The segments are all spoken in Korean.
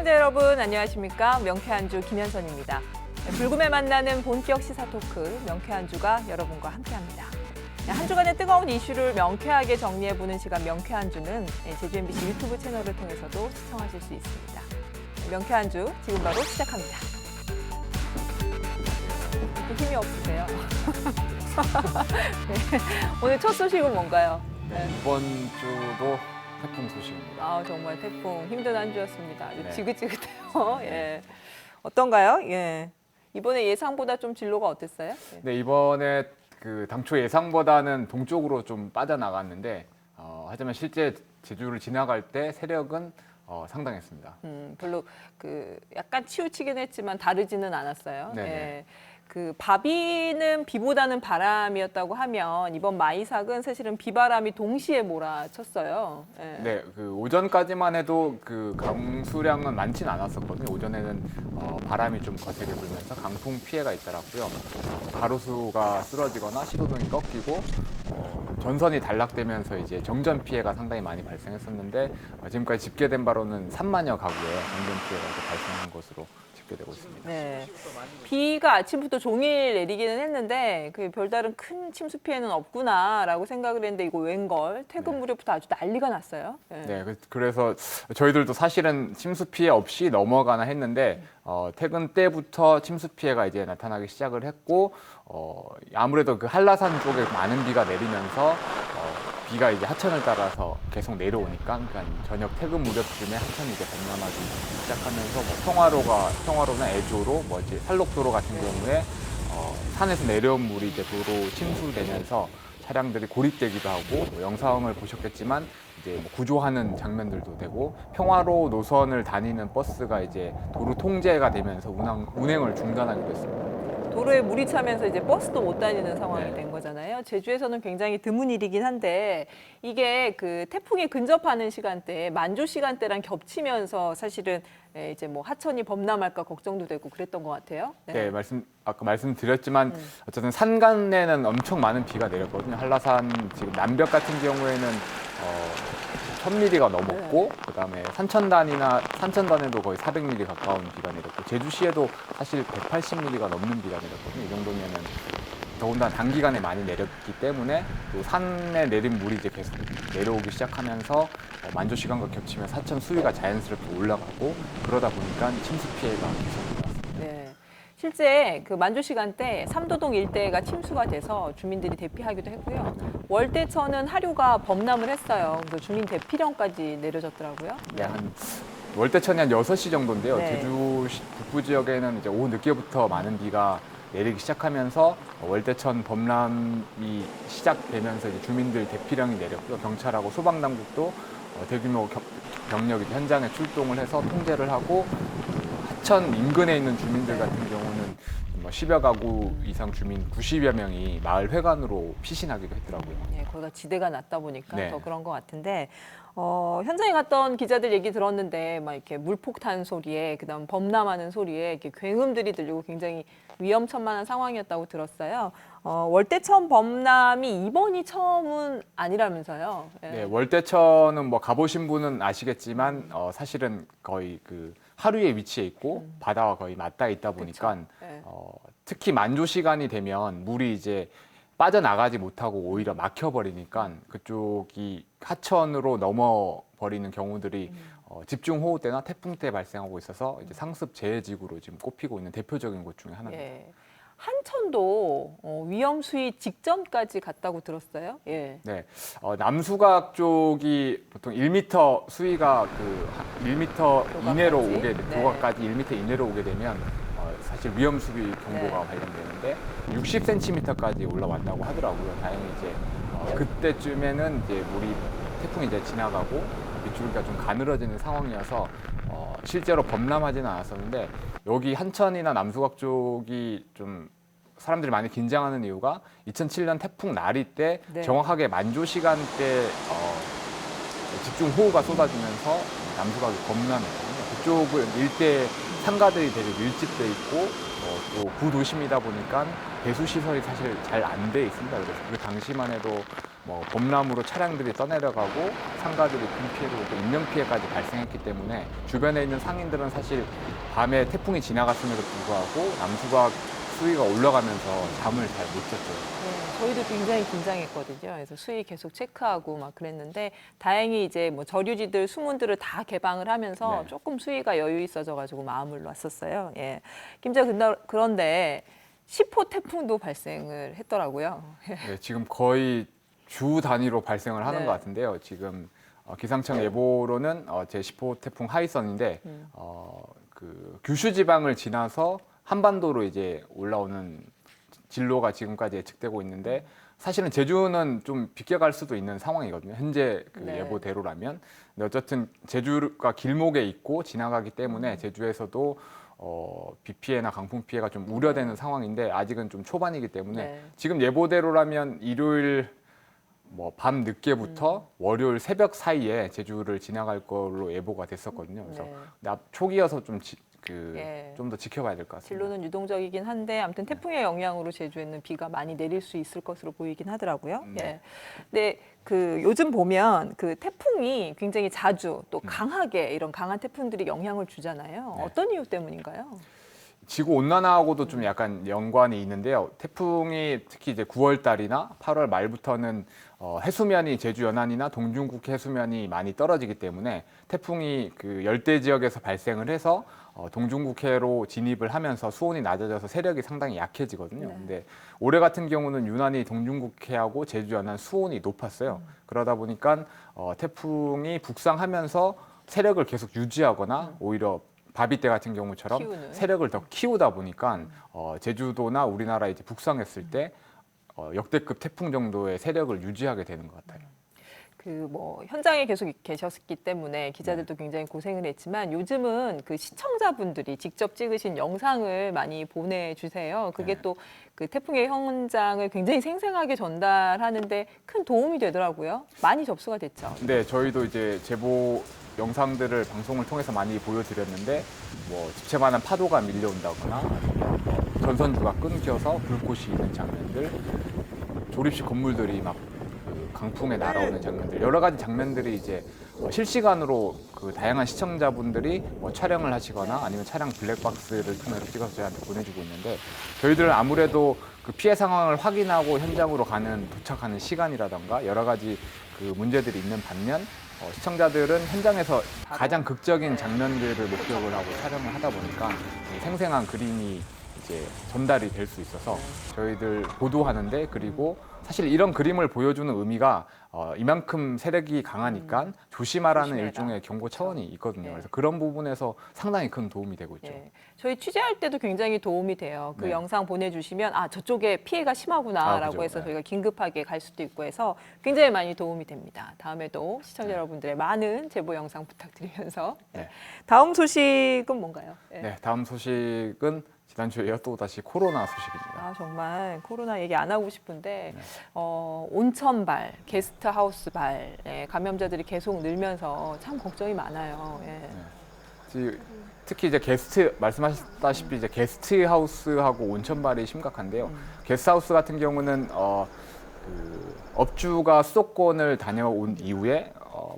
시청자 여러분 안녕하십니까? 명쾌한주 김현선입니다. 불금에 만나는 본격 시사 토크 명쾌한주가 여러분과 함께합니다. 한 주간의 뜨거운 이슈를 명쾌하게 정리해보는 시간 명쾌한주는 제주 MBC 유튜브 채널을 통해서도 시청하실 수 있습니다. 명쾌한주 지금 바로 시작합니다. 이렇게 힘이 없으세요? 네. 오늘 첫 소식은 뭔가요? 네, 이번 주도 태풍 소식입니다. 아, 정말 태풍 힘든 한 주였습니다. 아주 네. 지긋지긋해요. 예. 어떤가요? 예. 이번에 예상보다 좀 진로가 어땠어요? 예. 네, 이번에 그 당초 예상보다는 동쪽으로 좀 빠져나갔는데 하지만 실제 제주를 지나갈 때 세력은 상당했습니다. 별로 약간 치우치긴 했지만 다르지는 않았어요. 네네. 예. 바비는 비보다는 바람이었다고 하면 이번 마이삭은 사실은 비바람이 동시에 몰아쳤어요. 예. 네, 그 오전까지만 해도 그 강수량은 많지는 않았었거든요. 오전에는 바람이 좀 거세게 불면서 강풍 피해가 있더라고요. 가로수가 쓰러지거나 시도등이 꺾이고 전선이 단락되면서 이제 정전 피해가 상당히 많이 발생했었는데 지금까지 집계된 바로는 3만여 가구에 정전 피해가 이제 발생한 것으로 집계되고 있습니다. 네. 비가 아침부터 종일 내리기는 했는데 별다른 큰 침수 피해는 없구나라고 생각을 했는데 이거 웬걸 퇴근 네. 무렵부터 아주 난리가 났어요. 네. 네, 그래서 저희들도 사실은 침수 피해 없이 넘어가나 했는데 퇴근 때부터 침수 피해가 이제 나타나기 시작을 했고 아무래도 그 한라산 쪽에 많은 비가 내리면서 비가 이제 하천을 따라서 계속 내려오니까 그러니까 저녁 퇴근 무렵쯤에 하천이 이제 범람하기 시작하면서 뭐 평화로나 애조로 뭐 이제 산록도로 같은 경우에 산에서 내려온 물이 이제 도로 침수되면서 차량들이 고립되기도 하고 뭐 영상을 보셨겠지만 이제 뭐 구조하는 장면들도 되고 평화로 노선을 다니는 버스가 이제 도로 통제가 되면서 운행을 중단하기도 했습니다. 도로에 물이 차면서 이제 버스도 못 다니는 상황이 네. 된 거잖아요. 제주에서는 굉장히 드문 일이긴 한데 이게 태풍이 근접하는 시간대, 만조 시간대랑 겹치면서 사실은 이제 뭐 하천이 범람할까 걱정도 되고 그랬던 것 같아요. 네, 아까 말씀드렸지만 어쨌든 산간에는 엄청 많은 비가 내렸거든요. 한라산 지금 남벽 같은 경우에는 1000mm가 넘었고 그다음에 산천단에도 거의 400mm 가까운 비가 내렸고 제주시에도 사실 180mm가 넘는 비가 내렸거든요. 이 정도면은 더군다나 단기간에 많이 내렸기 때문에 또 산에 내린 물이 이제 계속 내려오기 시작하면서 만조 시간과 겹치면서 하천 수위가 자연스럽게 올라가고 그러다 보니까 침수 피해가 계속 일어났습니다. 네. 실제 만조 시간대 삼도동 일대가 침수가 돼서 주민들이 대피하기도 했고요. 월대천은 하류가 범람을 했어요. 그래서 주민 대피령까지 내려졌더라고요. 네, 월대천이 한 6시 정도인데요. 네. 제주 북부 지역에는 이제 오후 늦게부터 많은 비가 내리기 시작하면서 월대천 범람이 시작되면서 이제 주민들 대피령이 내렸고요. 경찰하고 소방당국도 대규모 병력이 현장에 출동을 해서 통제를 하고 하천 인근에 있는 주민들 같은 경우는 뭐 10여 가구 이상 주민 90여 명이 마을 회관으로 피신하기도 했더라고요. 네, 거기가 지대가 낮다 보니까 네. 더 그런 것 같은데 현장에 갔던 기자들 얘기 들었는데 막 이렇게 물폭탄 소리에 그다음 범람하는 소리에 이렇게 굉음들이 들리고 굉장히 위험천만한 상황이었다고 들었어요. 월대천 범람이 이번이 처음은 아니라면서요. 예. 네, 월대천은 뭐 가보신 분은 아시겠지만 사실은 거의 그 하류에 위치해 있고 바다와 거의 맞닿아 있다 보니까 네. 특히 만조 시간이 되면 물이 이제 빠져나가지 못하고 오히려 막혀버리니까 그쪽이 하천으로 넘어버리는 경우들이 집중호우 때나 태풍 때 발생하고 있어서 이제 상습 재해지구로 지금 꼽히고 있는 대표적인 곳 중에 하나입니다. 예. 한천도 위험 수위 직전까지 갔다고 들었어요. 예. 네, 남수각 쪽이 보통 1m 수위가 1m 이내로 오게 네. 교각까지 1m 이내로 오게 되면 사실 위험 수위 경보가 네. 발령되는데 60cm까지 올라왔다고 하더라고요. 다행히 이제 그때쯤에는 이제 태풍이 이제 지나가고 밑줄기가 좀 가늘어지는 상황이어서 실제로 범람하지는 않았었는데 여기 한천이나 남수각 쪽이 좀 사람들이 많이 긴장하는 이유가 2007년 태풍 나리 때 네. 정확하게 만조 시간대 집중 호우가 쏟아지면서 남수각이 범람했거든요. 그쪽은 일대 상가들이 되게 밀집돼 있고 또 구도심이다 보니까 배수 시설이 사실 잘 안 돼 있습니다. 그래서 그 당시만 해도 뭐 범람으로 차량들이 떠내려가고 상가들이 큰 피해를 또 인명 피해까지 발생했기 때문에 주변에 있는 상인들은 사실 밤에 태풍이 지나갔음에도 불구하고 남수박 수위가 올라가면서 잠을 잘 못 잤죠. 네, 저희도 굉장히 긴장했거든요. 그래서 수위 계속 체크하고 막 그랬는데 다행히 이제 뭐 저류지들 수문들을 다 개방을 하면서 네. 조금 수위가 여유 있어져가지고 마음을 놨었어요. 예, 김자 그런데 10호 태풍도 발생을 했더라고요. 네, 지금 거의 주 단위로 발생을 하는 네. 것 같은데요. 지금 기상청 예보로는 제10호 태풍 하이선인데 그 규슈 지방을 지나서 한반도로 이제 올라오는 진로가 지금까지 예측되고 있는데 사실은 제주는 좀 비껴갈 수도 있는 상황이거든요. 현재 그 네. 예보대로라면. 근데 어쨌든 제주가 길목에 있고 지나가기 때문에 제주에서도 비 피해나 강풍 피해가 좀 우려되는 상황인데 아직은 좀 초반이기 때문에 네. 지금 예보대로라면 일요일 뭐 밤 늦게부터 월요일 새벽 사이에 제주를 지나갈 걸로 예보가 됐었거든요. 그래서 네. 근데 초기여서 좀 예. 좀 더 지켜봐야 될 것 같습니다. 진로는 유동적이긴 한데 아무튼 태풍의 영향으로 제주에는 비가 많이 내릴 수 있을 것으로 보이긴 하더라고요. 네. 예. 근데 그 요즘 보면 그 태풍이 굉장히 자주 또 강하게 이런 강한 태풍들이 영향을 주잖아요. 네. 어떤 이유 때문인가요? 지구 온난화하고도 좀 약간 연관이 있는데요. 태풍이 특히 이제 9월 달이나 8월 말부터는 해수면이 제주 연안이나 동중국 해수면이 많이 떨어지기 때문에 태풍이 그 열대 지역에서 발생을 해서 동중국해로 진입을 하면서 수온이 낮아져서 세력이 상당히 약해지거든요. 네. 근데 올해 같은 경우는 유난히 동중국해하고 제주 연안 수온이 높았어요. 그러다 보니까 태풍이 북상하면서 세력을 계속 유지하거나 오히려 바비때 같은 경우처럼 키우는. 세력을 더 키우다 보니까 제주도나 우리나라 이제 북상했을 때 역대급 태풍 정도의 세력을 유지하게 되는 것 같아요. 그 뭐 현장에 계속 계셨기 때문에 기자들도 굉장히 고생을 했지만 요즘은 그 시청자분들이 직접 찍으신 영상을 많이 보내주세요. 그게 네. 또 그 태풍의 현장을 굉장히 생생하게 전달하는데 큰 도움이 되더라고요. 많이 접수가 됐죠. 네, 저희도 이제 제보 영상들을 방송을 통해서 많이 보여드렸는데 뭐 집채만한 파도가 밀려온다거나 아니면 전선주가 끊겨서 불꽃이 있는 장면들, 조립식 건물들이 막 그 강풍에 날아오는 장면들, 여러 가지 장면들이 이제 실시간으로 그 다양한 시청자분들이 뭐 촬영을 하시거나 아니면 차량 블랙박스를 통해서 찍어서 저희한테 보내주고 있는데 저희들은 아무래도 그 피해 상황을 확인하고 현장으로 도착하는 시간이라던가 여러 가지 그 문제들이 있는 반면 시청자들은 현장에서 가장 극적인 장면들을 목격을 하고 촬영을 하다 보니까 이 생생한 그림이 이제 전달이 될 수 있어서 저희들 보도하는데 그리고 사실 이런 그림을 보여주는 의미가 이만큼 세력이 강하니까 조심하라는 조심해라. 일종의 경고 차원이 있거든요. 네. 그래서 그런 부분에서 상당히 큰 도움이 되고 있죠. 예. 저희 취재할 때도 굉장히 도움이 돼요. 그 네. 영상 보내주시면 아 저쪽에 피해가 심하구나라고 그죠. 해서 네. 저희가 긴급하게 갈 수도 있고 해서 굉장히 많이 도움이 됩니다. 다음에도 시청자 여러분들의 많은 제보 영상 부탁드리면서 네. 다음 소식은 뭔가요? 예. 네, 다음 소식은 지난주에 이어 다시 코로나 소식입니다. 아 정말 코로나 얘기 안 하고 싶은데 네. 온천발, 게스트하우스발 감염자들이 계속 늘면서 참 걱정이 많아요. 예. 특히 이제 말씀하셨다시피 이제 게스트하우스하고 온천발이 심각한데요. 게스트하우스 같은 경우는 그 업주가 수도권을 다녀온 이후에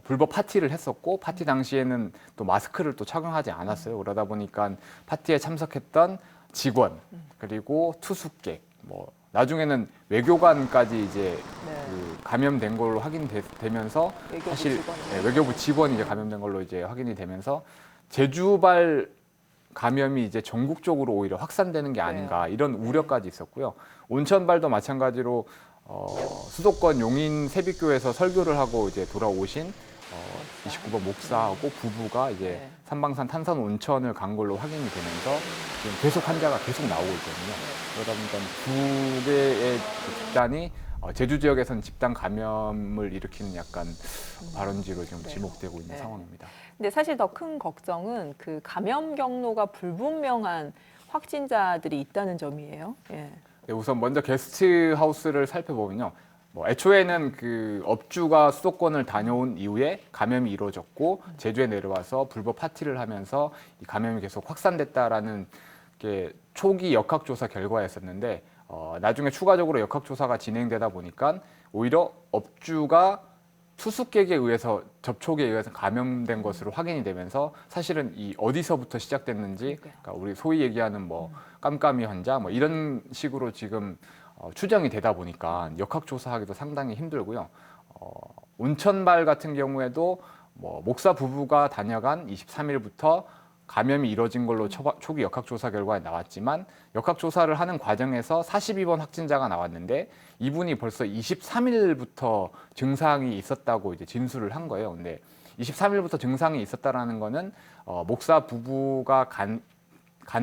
불법 파티를 했었고 파티 당시에는 또 마스크를 또 착용하지 않았어요. 그러다 보니까 파티에 참석했던 직원 그리고 투숙객 뭐 나중에는 외교관까지 이제 네. 그 감염된 걸로 확인되면서 외교부 사실 직원이요? 외교부 직원이 이제 감염된 걸로 이제 확인이 되면서 제주발 감염이 이제 전국적으로 오히려 확산되는 게 아닌가 이런 우려까지 있었고요. 온천발도 마찬가지로 수도권 용인 세빛교에서 설교를 하고 이제 돌아오신 29번 목사하고 부부가 이제 네. 삼방산 탄산 온천을 간 걸로 확인이 되면서 지금 계속 환자가 계속 나오고 있거든요. 그러다 보니까 두 개의 집단이 제주 지역에서는 집단 감염을 일으키는 약간 발원지로 지금 네. 지목되고 있는 네. 상황입니다. 근데 사실 더 큰 걱정은 그 감염 경로가 불분명한 확진자들이 있다는 점이에요. 예. 네, 우선 먼저 게스트하우스를 살펴보면요. 뭐 애초에는 그 업주가 수도권을 다녀온 이후에 감염이 이루어졌고 제주에 내려와서 불법 파티를 하면서 이 감염이 계속 확산됐다라는 게 초기 역학조사 결과였었는데 나중에 추가적으로 역학조사가 진행되다 보니까 오히려 업주가 투숙객에 의해서 접촉에 의해서 감염된 것으로 확인이 되면서 사실은 이 어디서부터 시작됐는지, 그러니까 우리 소위 얘기하는 뭐 깜깜이 환자 뭐 이런 식으로 지금 추정이 되다 보니까 역학조사하기도 상당히 힘들고요. 온천발 같은 경우에도 뭐 목사 부부가 다녀간 23일부터 감염이 이뤄진 걸로 초기 역학조사 결과에 나왔지만 역학조사를 하는 과정에서 42번 확진자가 나왔는데 이분이 벌써 23일부터 증상이 있었다고 이제 진술을 한 거예요. 근데 23일부터 증상이 있었다라는 거는 목사 부부가 간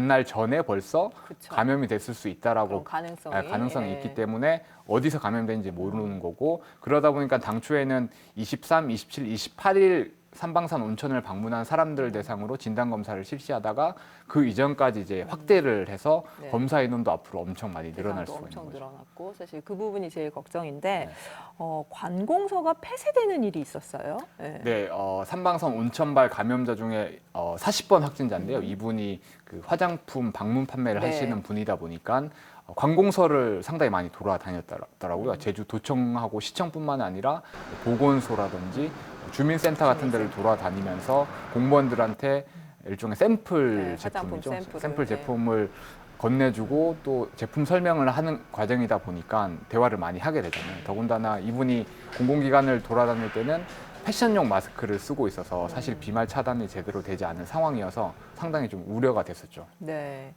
날 전에 벌써 그쵸. 감염이 됐을 수 있다라고 가능성이 예. 있기 때문에 어디서 감염된지 모르는 거고, 그러다 보니까 당초에는 23, 27, 28일 삼방산 온천을 방문한 사람들 대상으로 진단 검사를 실시하다가 그 이전까지 이제 확대를 해서 네. 검사 인원도 앞으로 엄청 많이 늘어날 수가 있는 엄청 거죠. 늘어났고 사실 그 부분이 제일 걱정인데 네. 관공서가 폐쇄되는 일이 있었어요. 네. 네, 삼방산 온천발 감염자 중에 40번 확진자인데요. 이분이 그 화장품 방문 판매를 네. 하시는 분이다 보니까 관공서를 상당히 많이 돌아다녔더라고요. 제주도청하고 시청뿐만 아니라 보건소라든지 주민센터 같은 데를 돌아다니면서 공무원들한테 일종의 샘플 네, 화장품 제품이죠. 샘플을, 제품을 건네주고 또 제품 설명을 하는 과정이다 보니까 대화를 많이 하게 되잖아요. 더군다나 이분이 공공기관을 돌아다닐 때는 패션용 마스크를 쓰고 있어서 사실 비말 차단이 제대로 되지 않은 상황이어서 상당히 좀 우려가 됐었죠. 네.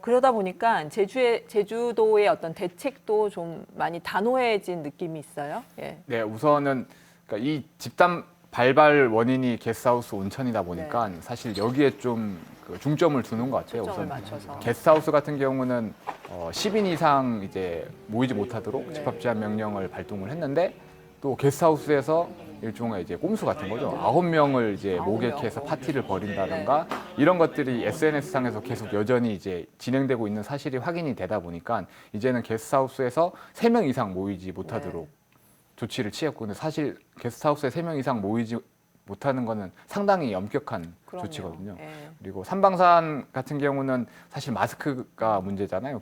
그러다 보니까 제주도의 어떤 대책도 좀 많이 단호해진 느낌이 있어요. 예. 네, 우선은 그러니까 이 집단 발발 원인이 게스트하우스 온천이다 보니까 사실 여기에 좀 중점을 두는 것 같아요. 초점을 우선 맞춰서. 게스트하우스 같은 경우는 10인 이상 이제 모이지 못하도록 집합 제한 명령을 발동을 했는데 또 게스트하우스에서 일종의 이제 꼼수 같은 거죠. 9명을 이제 모객해서 파티를 벌인다든가 이런 것들이 SNS상에서 계속 여전히 이제 진행되고 있는 사실이 확인이 되다 보니까 이제는 게스트하우스에서 3명 이상 모이지 못하도록 조치를 취했고, 근데 사실 게스트하우스에 3명 이상 모이지 못하는 거는 상당히 엄격한 그럼요. 조치거든요. 예. 그리고 삼방산 같은 경우는 사실 마스크가 문제잖아요.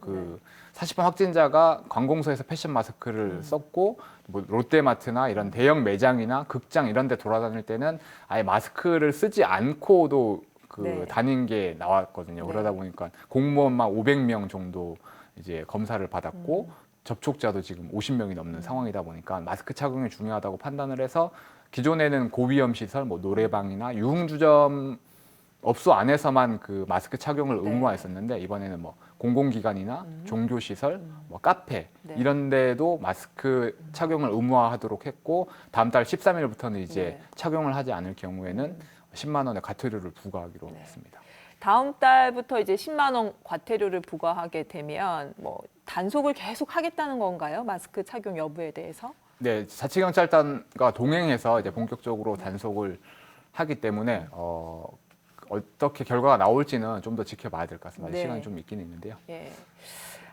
40번 확진자가 관공서에서 패션 마스크를 썼고, 뭐 롯데마트나 이런 대형 매장이나 극장 이런 데 돌아다닐 때는 아예 마스크를 쓰지 않고도 다닌 게 나왔거든요. 그러다 보니까 공무원만 500명 정도 이제 검사를 받았고, 접촉자도 지금 50명이 넘는 상황이다 보니까 마스크 착용이 중요하다고 판단을 해서 기존에는 고위험 시설, 뭐 노래방이나 유흥주점 업소 안에서만 그 마스크 착용을 의무화했었는데 이번에는 뭐 공공기관이나 종교시설, 뭐 카페 이런 데도 마스크 착용을 의무화하도록 했고, 다음 달 13일부터는 이제 착용을 하지 않을 경우에는 10만 원의 과태료를 부과하기로 했습니다. 다음 달부터 이제 10만 원 과태료를 부과하게 되면 뭐 단속을 계속 하겠다는 건가요? 마스크 착용 여부에 대해서? 네, 자치경찰단과 동행해서 이제 본격적으로 단속을 하기 때문에 어떻게 결과가 나올지는 좀 더 지켜봐야 될 것 같습니다. 네. 시간이 좀 있긴 있는데요. 예.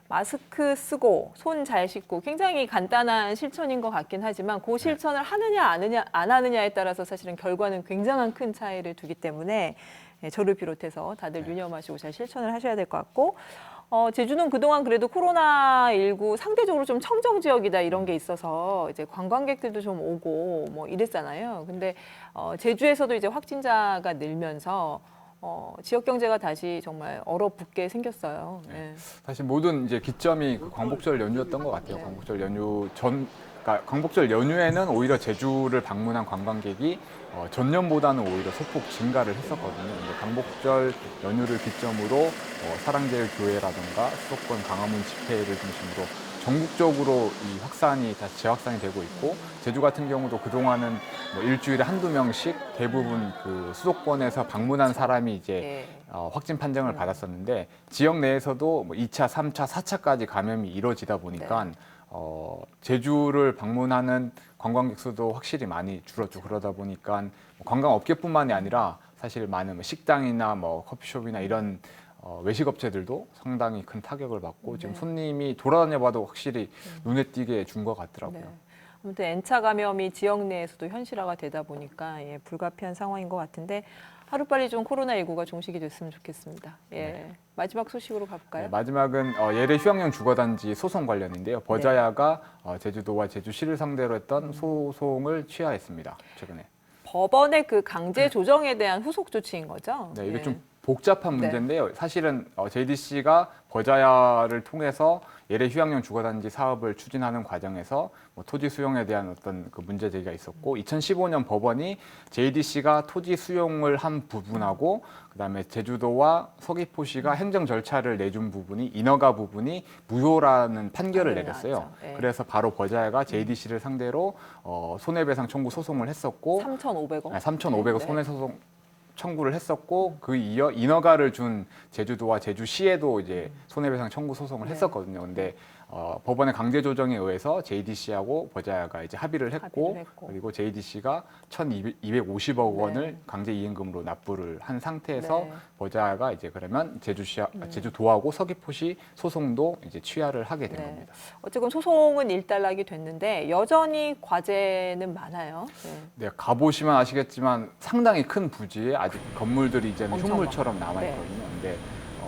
마스크 쓰고 손 잘 씻고 굉장히 간단한 실천인 것 같긴 하지만 그 실천을 하느냐 안 하느냐에 따라서 사실은 결과는 굉장한 큰 차이를 두기 때문에 저를 비롯해서 다들 유념하시고 잘 실천을 하셔야 될 것 같고, 제주는 그동안 그래도 코로나19 상대적으로 좀 청정 지역이다 이런 게 있어서 이제 관광객들도 좀 오고 뭐 이랬잖아요. 근데 제주에서도 이제 확진자가 늘면서 지역 경제가 다시 정말 얼어붙게 생겼어요. 네. 사실 모든 이제 기점이 그 광복절 연휴였던 것 같아요. 광복절 연휴 그러니까 광복절 연휴에는 오히려 제주를 방문한 관광객이 전년보다는 오히려 소폭 증가를 했었거든요. 근데 광복절 연휴를 기점으로 사랑제일교회라든가 수도권 광화문 집회를 중심으로 전국적으로 이 확산이 다시 재확산이 되고 있고, 제주 같은 경우도 그동안은 뭐 일주일에 한두 명씩 대부분 그 수도권에서 방문한 사람이 이제 확진 판정을 받았었는데, 지역 내에서도 뭐 2차, 3차, 4차까지 감염이 이루어지다 보니까 제주를 방문하는 관광객 수도 확실히 많이 줄었죠. 그러다 보니까 관광업계뿐만이 아니라 사실 많은 식당이나 뭐 커피숍이나 이런 외식업체들도 상당히 큰 타격을 받고 지금 손님이 돌아다녀봐도 확실히 눈에 띄게 준 것 같더라고요. 아무튼 N차 감염이 지역 내에서도 현실화가 되다 보니까 예, 불가피한 상황인 것 같은데 하루빨리 좀 코로나19가 종식이 됐으면 좋겠습니다. 예. 네. 마지막 소식으로 가볼까요? 네, 마지막은 예래 휴양용 주거단지 소송 관련인데요. 버자야가 제주도와 제주시를 상대로 했던 소송을 취하했습니다. 최근에. 법원의 그 강제 조정에 대한 후속 조치인 거죠? 네, 이게 예. 좀 복잡한 문제인데요. 사실은 JDC가 버자야를 통해서 예래 휴양용 주거단지 사업을 추진하는 과정에서 뭐 토지 수용에 대한 어떤 그 문제 제기가 있었고 2015년 법원이 JDC가 토지 수용을 한 부분하고 그다음에 제주도와 서귀포시가 행정 절차를 내준 부분이 인허가 부분이 무효라는 판결을 내렸어요. 나왔죠. 예. 그래서 바로 버자야가 JDC를 상대로 손해배상 청구 소송을 했었고 3,500원? 3,500원 네. 손해소송 청구를 했었고 그 이어 인허가를 준 제주도와 제주시에도 이제 손해배상 청구 소송을 네. 했었거든요. 근데 법원의 강제 조정에 의해서 JDC하고 버자야가 이제 합의를 했고 그리고 JDC가 1,250억 원을 네. 강제 이행금으로 납부를 한 상태에서 네. 버자야가 이제 그러면 제주도하고 서귀포시 소송도 이제 취하를 하게 된 네. 겁니다. 어쨌건 소송은 일단락이 됐는데 여전히 과제는 많아요. 네. 네, 가보시면 아시겠지만 상당히 큰 부지에 아직 건물들이 이제는 엄청 흉물처럼 남아있거든요. 근데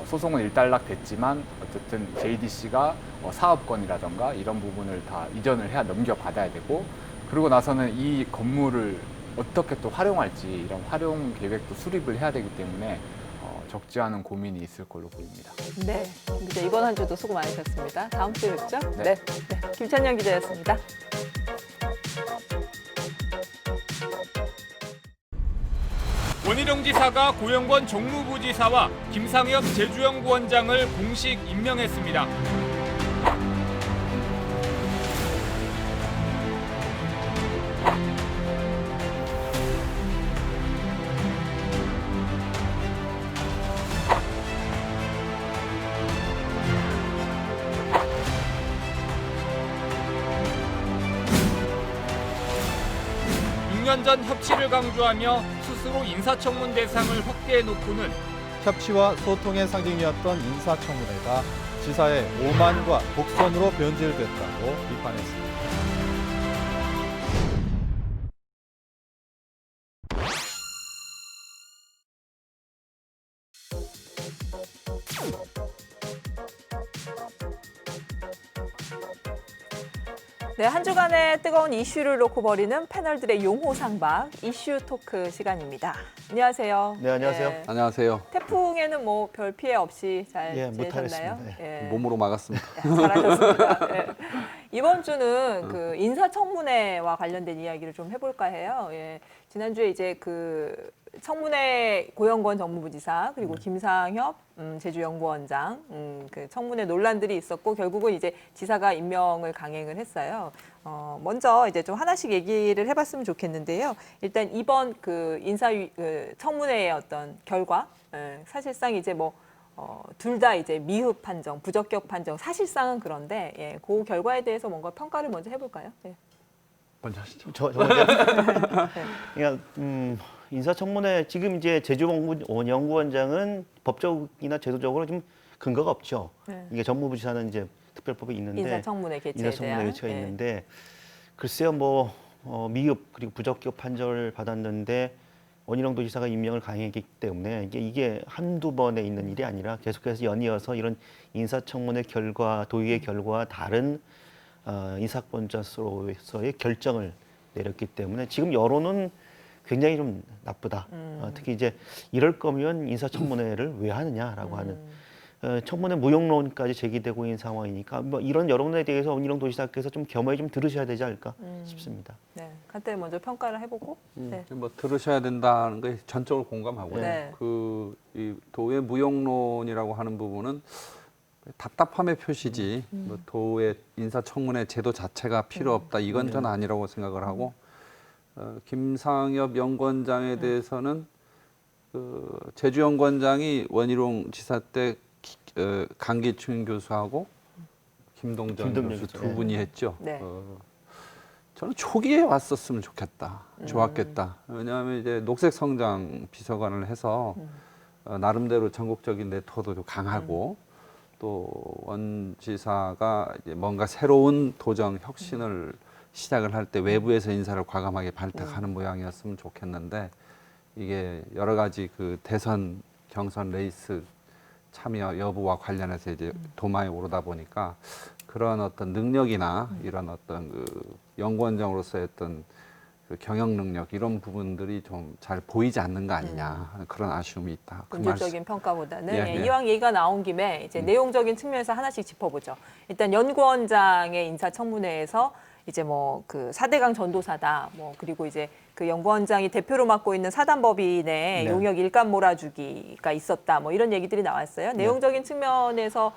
소송은 일단락됐지만 어쨌든 JDC가 사업권이라던가 이런 부분을 다 이전을 해야 넘겨받아야 되고 그러고 나서는 이 건물을 어떻게 또 활용할지 이런 활용 계획도 수립을 해야 되기 때문에 적지 않은 고민이 있을 걸로 보입니다. 네. 이제 이번 한 주도 수고 많으셨습니다. 다음 주에 뵙죠? 네. 네. 김찬영 기자였습니다. 원희룡 지사가 고영권 정무부지사와 김상엽 제주연구원장을 공식 임명했습니다. 6년 전 협치를 강조하며 스스로 인사청문 대상을 확대해놓고는 협치와 소통의 상징이었던 인사청문회가 지사의 오만과 독선으로 변질됐다고 비판했습니다. 네, 한 주간의 뜨거운 이슈를 놓고 벌이는 패널들의 용호상박 이슈 토크 시간입니다. 안녕하세요. 네, 안녕하세요. 네. 안녕하세요. 태풍에는 뭐 별 피해 없이 잘 지내셨나요? 무탈했습니다. 예. 몸으로 막았습니다. 잘하셨습니다. 예. 이번 주는 그 인사청문회와 관련된 이야기를 좀 해볼까 해요. 예. 지난주에 이제 그 청문회 고영권 정무부지사 그리고 김상엽 제주연구원장 그 청문회 논란들이 있었고 결국은 이제 지사가 임명을 강행을 했어요. 먼저 이제 좀 하나씩 얘기를 해봤으면 좋겠는데요. 일단 이번 그 청문회의 어떤 결과 사실상 이제 뭐 둘 다 이제 미흡 판정, 부적격 판정 사실상은 그런데 예, 그 결과에 대해서 뭔가 평가를 먼저 해볼까요? 예. 먼저 하시죠. 저 먼저. 그러니까 인사청문회 지금 이제 제주연구원장은 법적이나 제도적으로 좀 근거가 없죠. 네. 이게 정무부지사는 이제 특별법이 있는데 인사청문회 개최에 인사청문회 대한 개최가 예. 있는데 글쎄요 뭐 미흡 그리고 부적격 판정을 받았는데 원희룡 도지사가 임명을 강행했기 때문에 이게 한두 번에 있는 일이 아니라 계속해서 연이어서 이런 인사청문회 결과, 도의의 결과와 다른 인사권자로서의 결정을 내렸기 때문에 지금 여론은 굉장히 좀 나쁘다. 특히 이제 이럴 거면 인사청문회를 왜 하느냐라고 하는 청문회 무용론까지 제기되고 있는 상황이니까 뭐 이런 여론에 대해서 원희룡 도지사께서 좀 겸허히 좀 들으셔야 되지 않을까 싶습니다. 네, 간단히 먼저 평가를 해보고. 네. 뭐 들으셔야 된다는 게 전적으로 공감하고요. 네. 이 도의 무용론이라고 하는 부분은 답답함의 표시지 뭐 도의 인사청문회 제도 자체가 필요 없다 이건 전 아니라고 생각을 하고 김상엽 연구원장에 대해서는 그 제주연구원장이 원희룡 지사 때 강기춘 교수하고 김동정 교수 두 분이 했죠. 네. 저는 초기에 왔었으면 좋겠다. 좋았겠다. 왜냐하면 이제 녹색성장 비서관을 해서 나름대로 전국적인 네트워크도 강하고 또 원 지사가 이제 뭔가 새로운 도전 혁신을 시작을 할 때 외부에서 인사를 과감하게 발탁하는 모양이었으면 좋겠는데 이게 여러 가지 그 대선 경선 레이스 참여 여부와 관련해서 이제 도마에 오르다 보니까 그런 어떤 능력이나 이런 어떤 그 연구원장으로서의 어떤 그 경영 능력 이런 부분들이 좀 잘 보이지 않는 거 아니냐 하는 그런 아쉬움이 있다. 그 본질적인 평가보다는 예, 예. 이왕 얘기가 나온 김에 이제 내용적인 측면에서 하나씩 짚어보죠. 일단 연구원장의 인사청문회에서 이제 뭐 그 4대강 전도사다, 뭐 그리고 이제 그 연구원장이 대표로 맡고 있는 사단법인의 네. 용역 일감 몰아주기가 있었다, 뭐 이런 얘기들이 나왔어요. 내용적인 측면에서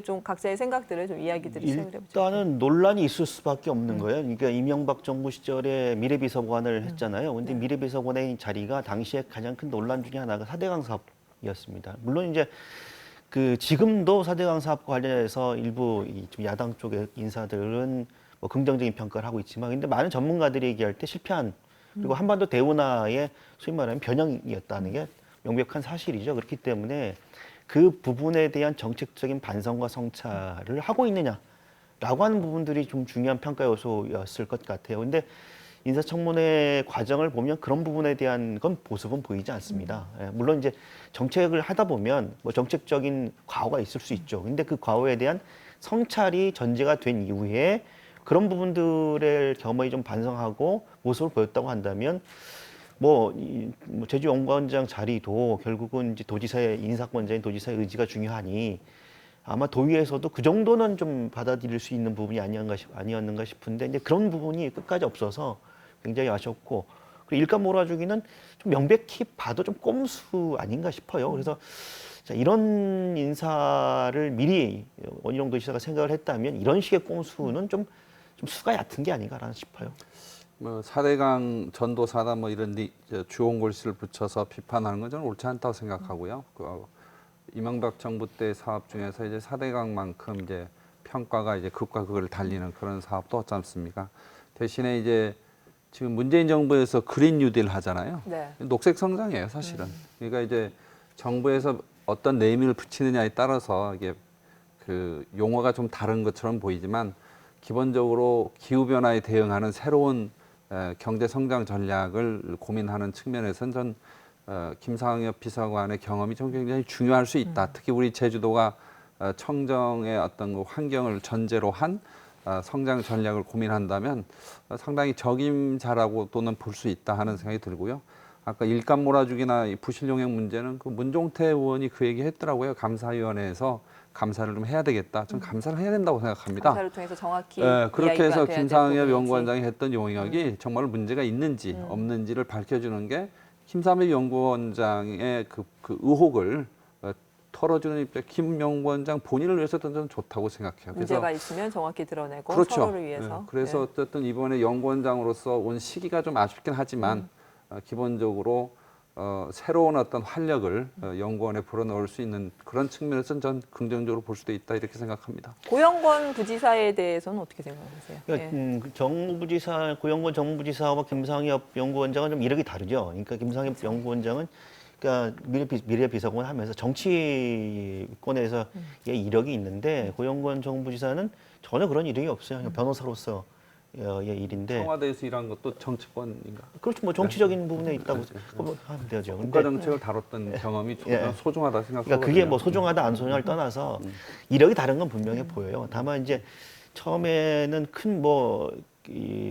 좀 각자의 생각들을 좀 이야기들을 시작을 해보죠. 일단은 논란이 있을 수밖에 없는 거예요. 그러니까 이명박 정부 시절에 미래비서관을 했잖아요. 근데 미래비서관의 자리가 당시에 가장 큰 논란 중에 하나가 4대강 사업이었습니다. 물론 이제 그 지금도 4대강 사업과 관련해서 일부 좀 야당 쪽의 인사들은 뭐 긍정적인 평가를 하고 있지만, 근데 많은 전문가들이 얘기할 때 실패한, 그리고 한반도 대운하의 소위 말하면 변형이었다는 게 명백한 사실이죠. 그렇기 때문에 그 부분에 대한 정책적인 반성과 성찰을 하고 있느냐라고 하는 부분들이 좀 중요한 평가 요소였을 것 같아요. 근데 인사청문회 과정을 보면 그런 부분에 대한 건 모습은 보이지 않습니다. 예, 물론 이제 정책을 하다 보면 뭐 정책적인 과오가 있을 수 있죠. 근데 그 과오에 대한 성찰이 전제가 된 이후에 그런 부분들을 겸허히 좀 반성하고 모습을 보였다고 한다면 뭐 제주연구원장 자리도 결국은 이제 도지사의 인사권자인 도지사의 의지가 중요하니 아마 도의에서도 그 정도는 좀 받아들일 수 있는 부분이 아니었는가 싶은데 이제 그런 부분이 끝까지 없어서 굉장히 아쉬웠고, 그리고 일감 몰아주기는 좀 명백히 봐도 좀 꼼수 아닌가 싶어요. 그래서 자, 이런 인사를 미리 원희룡 도지사가 생각을 했다면 이런 식의 꼼수는 좀 수가 얕은 게 아닌가라는 싶어요. 뭐 4대강 전도사다 뭐 이런 주홍 글씨를 붙여서 비판하는 건 저는 옳지 않다고 생각하고요. 그 이명박 정부 때 사업 중에서 이제 4대강만큼 이제 평가가 이제 극과 극을 달리는 그런 사업도 없지 않습니까? 대신에 이제 지금 문재인 정부에서 그린 뉴딜 하잖아요. 네. 녹색 성장이에요, 사실은. 그러니까 이제 정부에서 어떤 네이밍을 붙이느냐에 따라서 이게 그 용어가 좀 다른 것처럼 보이지만 기본적으로 기후 변화에 대응하는 새로운 경제 성장 전략을 고민하는 측면에서는 전 김상엽 비서관의 경험이 좀 굉장히 중요할 수 있다. 특히 우리 제주도가 청정의 어떤 그 환경을 전제로 한 성장 전략을 고민한다면 상당히 적임자라고 또는 볼 수 있다 하는 생각이 들고요. 아까 일감 몰아주기나 부실용역 문제는 그 문종태 의원이 그 얘기 했더라고요. 감사위원회에서 감사를 좀 해야 되겠다. 전 감사를 해야 된다고 생각합니다. 감사를 통해서 정확히 그렇게 해서 이야기가 돼야 될 김상엽 부분이지. 연구원장이 했던 용역이 정말 문제가 있는지 없는지를 밝혀주는 게 김상엽 연구원장의 그 의혹을 털어주는 입장, 김 연구원장 본인을 위해서도 저는 좋다고 생각해요. 문제가 있으면 정확히 드러내고 그렇죠. 서로를 위해서. 그래서 네. 어쨌든 이번에 연구원장으로서 온 시기가 좀 아쉽긴 하지만 기본적으로 새로운 어떤 활력을 연구원에 불어넣을 수 있는 그런 측면에서는 전 긍정적으로 볼 수도 있다 이렇게 생각합니다. 고영권 부지사에 대해서는 어떻게 생각하세요? 그러니까 예. 정무부지사, 고영권 정무부지사와 김상엽 연구원장은 좀 이력이 다르죠. 그러니까 김상엽 연구원장은 그러니까 미래비서관 하면서 정치권에서의 이력이 있는데 고영권 정무부지사는 전혀 그런 이력이 없어요. 그냥 변호사로서의 일인데. 청와대에서 일한 것도 정치권인가? 그렇죠. 뭐 정치적인 부분에 있다고 그렇죠. 하면 되죠. 국가 근데 정책을 다뤘던 경험이 예. 소중하다 생각하거든요. 그러니까 그게 뭐 소중하다 안 소중하를 떠나서 이력이 다른 건 분명해 보여요. 다만 이제 처음에는 큰 뭐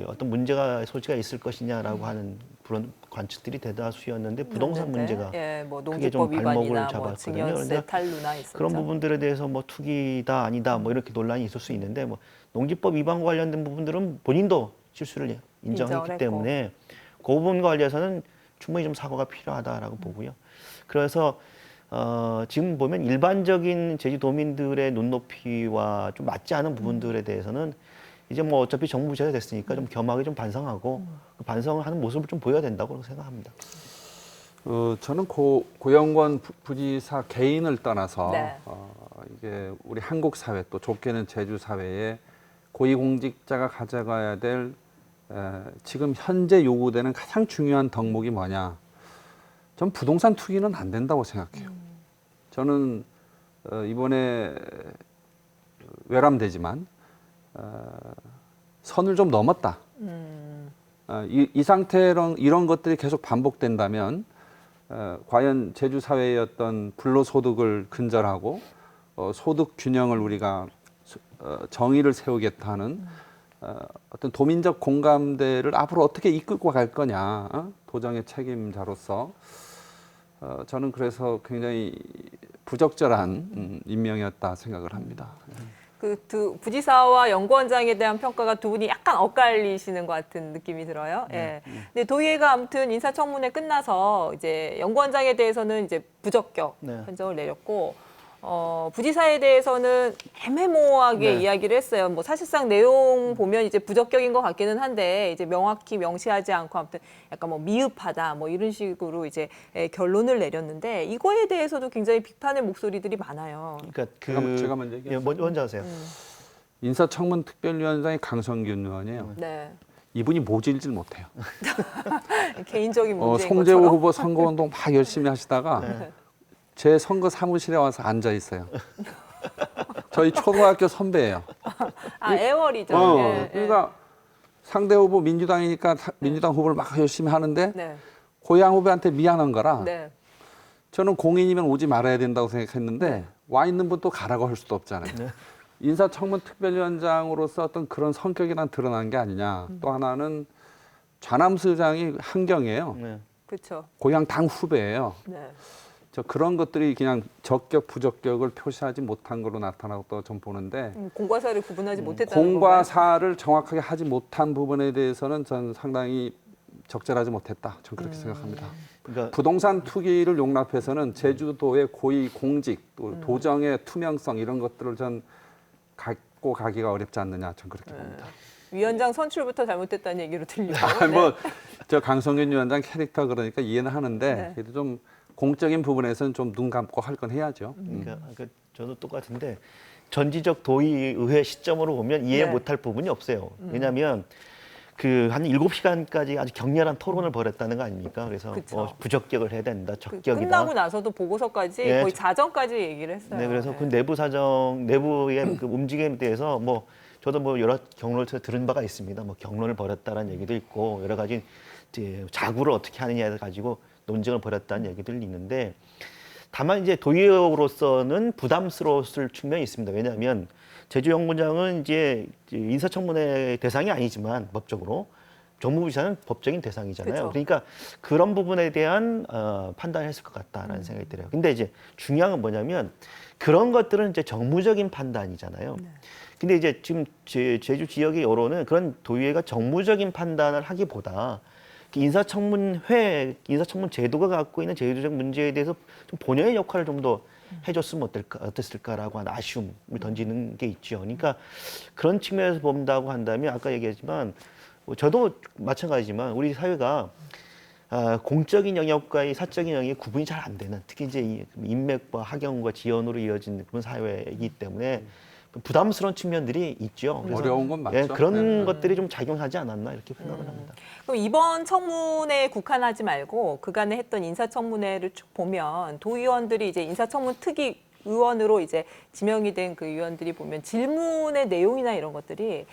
어떤 소지가 있을 것이냐라고 하는 그런 관측들이 대다수였는데 부동산 문제가 뭐 크게 농지법 좀 발목을 위반이나 뭐 잡았거든요. 증여세 그러니까 탈루나 있었죠. 그런 부분들에 대해서 뭐 투기다 아니다 뭐 이렇게 논란이 있을 수 있는데 뭐 농지법 위반과 관련된 부분들은 본인도 실수를 인정했기 인정을 때문에 그 부분과 관련해서는 충분히 좀 사과가 필요하다라고 보고요. 그래서 지금 보면 일반적인 제주도민들의 눈높이와 좀 맞지 않은 부분들에 대해서는 이제 뭐 어차피 정부제가 됐으니까 좀 겸하게 좀 반성하고 그 반성을 하는 모습을 좀 보여야 된다고 생각합니다. 저는 고영권 부지사 개인을 떠나서 네. 이게 우리 한국 사회 또 좁게는 제주 사회에 고위공직자가 가져가야 될 지금 현재 요구되는 가장 중요한 덕목이 뭐냐? 전 부동산 투기는 안 된다고 생각해요. 저는 이번에 외람되지만 선을 좀 넘었다. 이 상태로 이런 것들이 계속 반복된다면 과연 제주 사회의 어떤 불로소득을 근절하고 소득 균형을 우리가 정의를 세우겠다는 어떤 도민적 공감대를 앞으로 어떻게 이끌고 갈 거냐, 도정의 책임자로서 저는 그래서 굉장히 부적절한 임명이었다 생각을 합니다. 그 두 부지사와 연구원장에 대한 평가가 두 분이 약간 엇갈리시는 것 같은 느낌이 들어요. 예. 근데 도의회가 아무튼 인사청문회 끝나서 이제 연구원장에 대해서는 이제 부적격 네. 판정을 내렸고, 부지사에 대해서는 애매모호하게 네. 이야기를 했어요. 뭐 사실상 내용 보면 이제 부적격인 것 같기는 한데 이제 명확히 명시하지 않고 아무튼 약간 뭐 미흡하다 뭐 이런 식으로 이제 결론을 내렸는데 이거에 대해서도 굉장히 비판의 목소리들이 많아요. 그러니까 제가 먼저 얘기할게요. 먼저 하세요. 인사청문 특별위원장이 강성균 의원이에요. 네. 이분이 모질질 못해요. 개인적인 문제인 송재호 것처럼. 후보 선거운동 막 열심히 하시다가 제 선거 사무실에 와서 앉아 있어요. 저희 초등학교 선배예요. 애월이죠. 예, 그러니까 상대 후보 민주당이니까 민주당 후보를 막 열심히 하는데 네. 고향 후보한테 미안한 거라 네. 저는 공인이면 오지 말아야 된다고 생각했는데 와 있는 분 또 가라고 할 수도 없잖아요. 인사청문 특별위원장으로서 어떤 그런 성격이란 드러난 게 아니냐. 또 하나는 좌남수장이 한경이에요. 네. 그렇죠. 고향 당 후배예요. 네. 저 그런 것들이 그냥 적격 부적격을 표시하지 못한 걸로 나타나고 좀 보는데 공과사를 구분하지 못했다는 공과 건가요? 사를 정확하게 하지 못한 부분에 대해서는 전 상당히 적절하지 못했다. 전 그렇게 생각합니다. 그러니까 부동산 투기를 용납해서는 제주도의 고위 공직, 또 도정의 투명성 이런 것들을 전 갖고 가기가 어렵지 않느냐. 전 그렇게 봅니다. 위원장 선출부터 잘못됐다는 얘기로 들리고. 저 강성균 위원장 캐릭터 그러니까 이해는 하는데 네. 그래도 좀 공적인 부분에서는 좀 눈 감고 할 건 해야죠. 그러니까 저도 똑같은데 전지적 도의회 시점으로 보면 이해 네. 못할 부분이 없어요. 왜냐하면 그 한 7시간까지 아주 격렬한 토론을 벌였다는 거 아닙니까? 그래서 그쵸. 부적격을 해야 된다, 그 적격이다. 끝나고 나서도 보고서까지 네, 거의 자정까지 얘기를 했어요. 네, 그래서 네. 그 내부 사정, 내부의 그 움직임에 대해서 뭐 저도 뭐 여러 경로를 들은 바가 있습니다. 뭐 경론을 벌였다는 얘기도 있고 여러 가지 이제 자구를 어떻게 하느냐에 가지고 논쟁을 벌였다는 얘기들이 있는데 다만 이제 도의회로서는 부담스러웠을 측면이 있습니다. 왜냐하면 제주연구원장은 이제 인사청문회 대상이 아니지만 법적으로 정무부지사는 법적인 대상이잖아요. 그쵸. 그러니까 그런 부분에 대한 판단을 했을 것 같다라는 생각이 들어요. 근데 이제 중요한 건 뭐냐면 그런 것들은 이제 정무적인 판단이잖아요. 근데 이제 지금 제주 지역의 여론은 그런 도의회가 정무적인 판단을 하기보다 인사청문 제도가 갖고 있는 제도적 문제에 대해서 좀 본연의 역할을 좀 더 해줬으면 어땠을까라고 하는 아쉬움을 던지는 게 있죠. 그러니까 그런 측면에서 본다고 한다면 아까 얘기했지만 저도 마찬가지지만 우리 사회가 공적인 영역과의 사적인 영역이 구분이 잘 안 되는 특히 이제 이 인맥과 학연과 지연으로 이어진 그런 사회이기 때문에 부담스러운 측면들이 있죠. 그래서 어려운 건 맞죠. 예, 그런 네. 것들이 좀 작용하지 않았나 이렇게 생각을 합니다. 그럼 이번 청문회에 국한하지 말고 그간에 했던 인사청문회를 쭉 보면 도의원들이 이제 인사청문 특위 의원으로 이제 지명이 된 그 의원들이 보면 질문의 내용이나 이런 것들이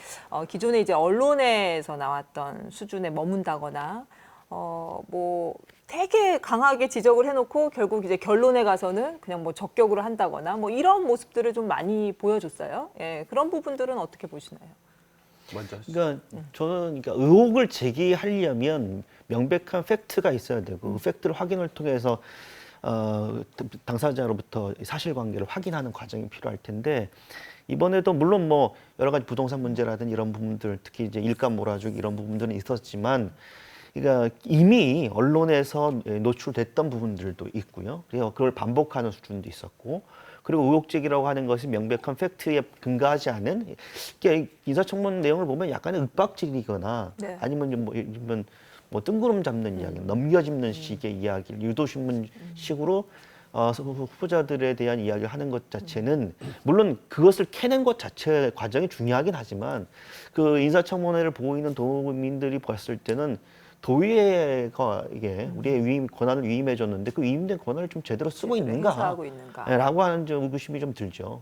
기존에 이제 언론에서 나왔던 수준에 머문다거나 뭐 되게 강하게 지적을 해놓고 결국 이제 결론에 가서는 그냥 뭐 적격으로 한다거나 뭐 이런 모습들을 좀 많이 보여줬어요. 예, 그런 부분들은 어떻게 보시나요? 먼저 하시죠. 그러니까 저는 그러니까 의혹을 제기하려면 명백한 팩트가 있어야 되고 그 팩트를 확인을 통해서 당사자로부터 사실관계를 확인하는 과정이 필요할 텐데 이번에도 물론 뭐 여러 가지 부동산 문제라든 이런 부분들 특히 이제 일감 몰아주기 이런 부분들은 있었지만 그러니까 이미 언론에서 노출됐던 부분들도 있고요. 그래서 그걸 반복하는 수준도 있었고 그리고 의혹 제기라고 하는 것이 명백한 팩트에 근거하지 않은 인사청문 내용을 보면 약간의 윽박질이거나 네. 아니면 뭐 뜬구름 잡는 이야기, 넘겨짚는 식의 이야기를 유도신문 식으로 후보자들에 대한 이야기를 하는 것 자체는 물론 그것을 캐낸 것 자체 과정이 중요하긴 하지만 그 인사청문회를 보고 있는 도민들이 봤을 때는 도의회가 이게 우리의 권한을 위임해 줬는데 그 위임된 권한을 좀 제대로 쓰고 있는가? 행사하고 있는가? 라고 하는 좀 의구심이 좀 들죠.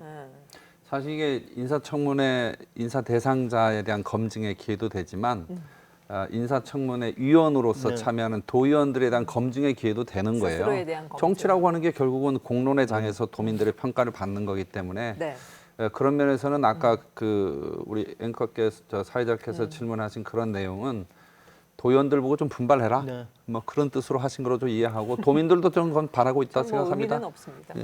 사실 이게 인사청문회 인사 대상자에 대한 검증의 기회도 되지만 인사청문회 위원으로서 네. 참여하는 도의원들에 대한 검증의 기회도 되는 거예요. 스스로에 대한 검증. 정치라고 하는 게 결국은 공론의 장에서 도민들의 평가를 받는 거기 때문에 네. 그런 면에서는 아까 그 우리 앵커께서 사회자께서 질문하신 그런 내용은 도의원들 보고 좀 분발해라. 네. 뭐 그런 뜻으로 하신 거로 좀 이해하고 도민들도 좀 그건 바라고 있다 뭐 생각합니다. 의미는 없습니다.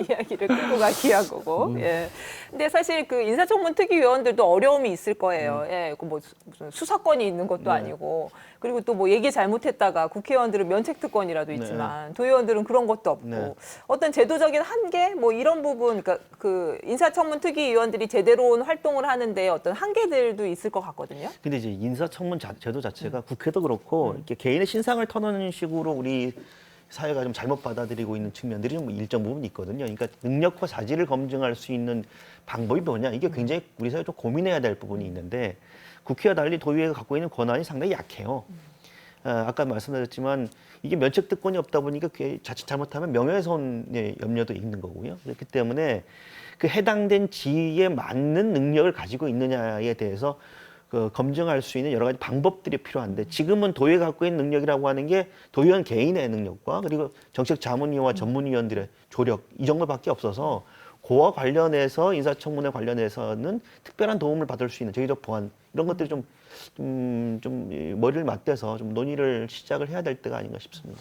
이야기를 끌고 가기 위한 거고. 예. 근데 사실 그 인사청문 특위위원들도 어려움이 있을 거예요. 예. 그 뭐 무슨 수사권이 있는 것도 아니고, 그리고 또 뭐 얘기 잘못했다가 국회의원들은 면책특권이라도 있지만 도의원들은 그런 것도 없고, 네. 어떤 제도적인 한계 뭐 이런 부분, 그러니까 그 인사청문 특위위원들이 제대로 활동을 하는데 어떤 한계들도 있을 것 같거든요. 근데 이제 인사청문 제도 자체가 국회도 그렇고 이렇게 개인의 신상을 터놓는 식으로 우리 사회가 좀 잘못 받아들이고 있는 측면들이 좀 일정 부분 있거든요. 그러니까 능력과 자질을 검증할 수 있는 방법이 뭐냐, 이게 굉장히 우리 사회 좀 고민해야 될 부분이 있는데, 국회와 달리 도의회가 갖고 있는 권한이 상당히 약해요. 아까 말씀드렸지만 이게 면책특권이 없다 보니까 그게 자칫 잘못하면 명예훼손의 염려도 있는 거고요. 그렇기 때문에 그 해당된 지위에 맞는 능력을 가지고 있느냐에 대해서 그 검증할 수 있는 여러 가지 방법들이 필요한데, 지금은 도의회가 갖고 있는 능력이라고 하는 게 도의원 개인의 능력과 그리고 정책자문위원과 전문위원들의 조력, 이 정도밖에 없어서 그와 관련해서 인사청문회 관련해서는 특별한 도움을 받을 수 있는 제도적 보완, 이런 것들이 좀 머리를 맞대서 좀 논의를 시작을 해야 될 때가 아닌가 싶습니다.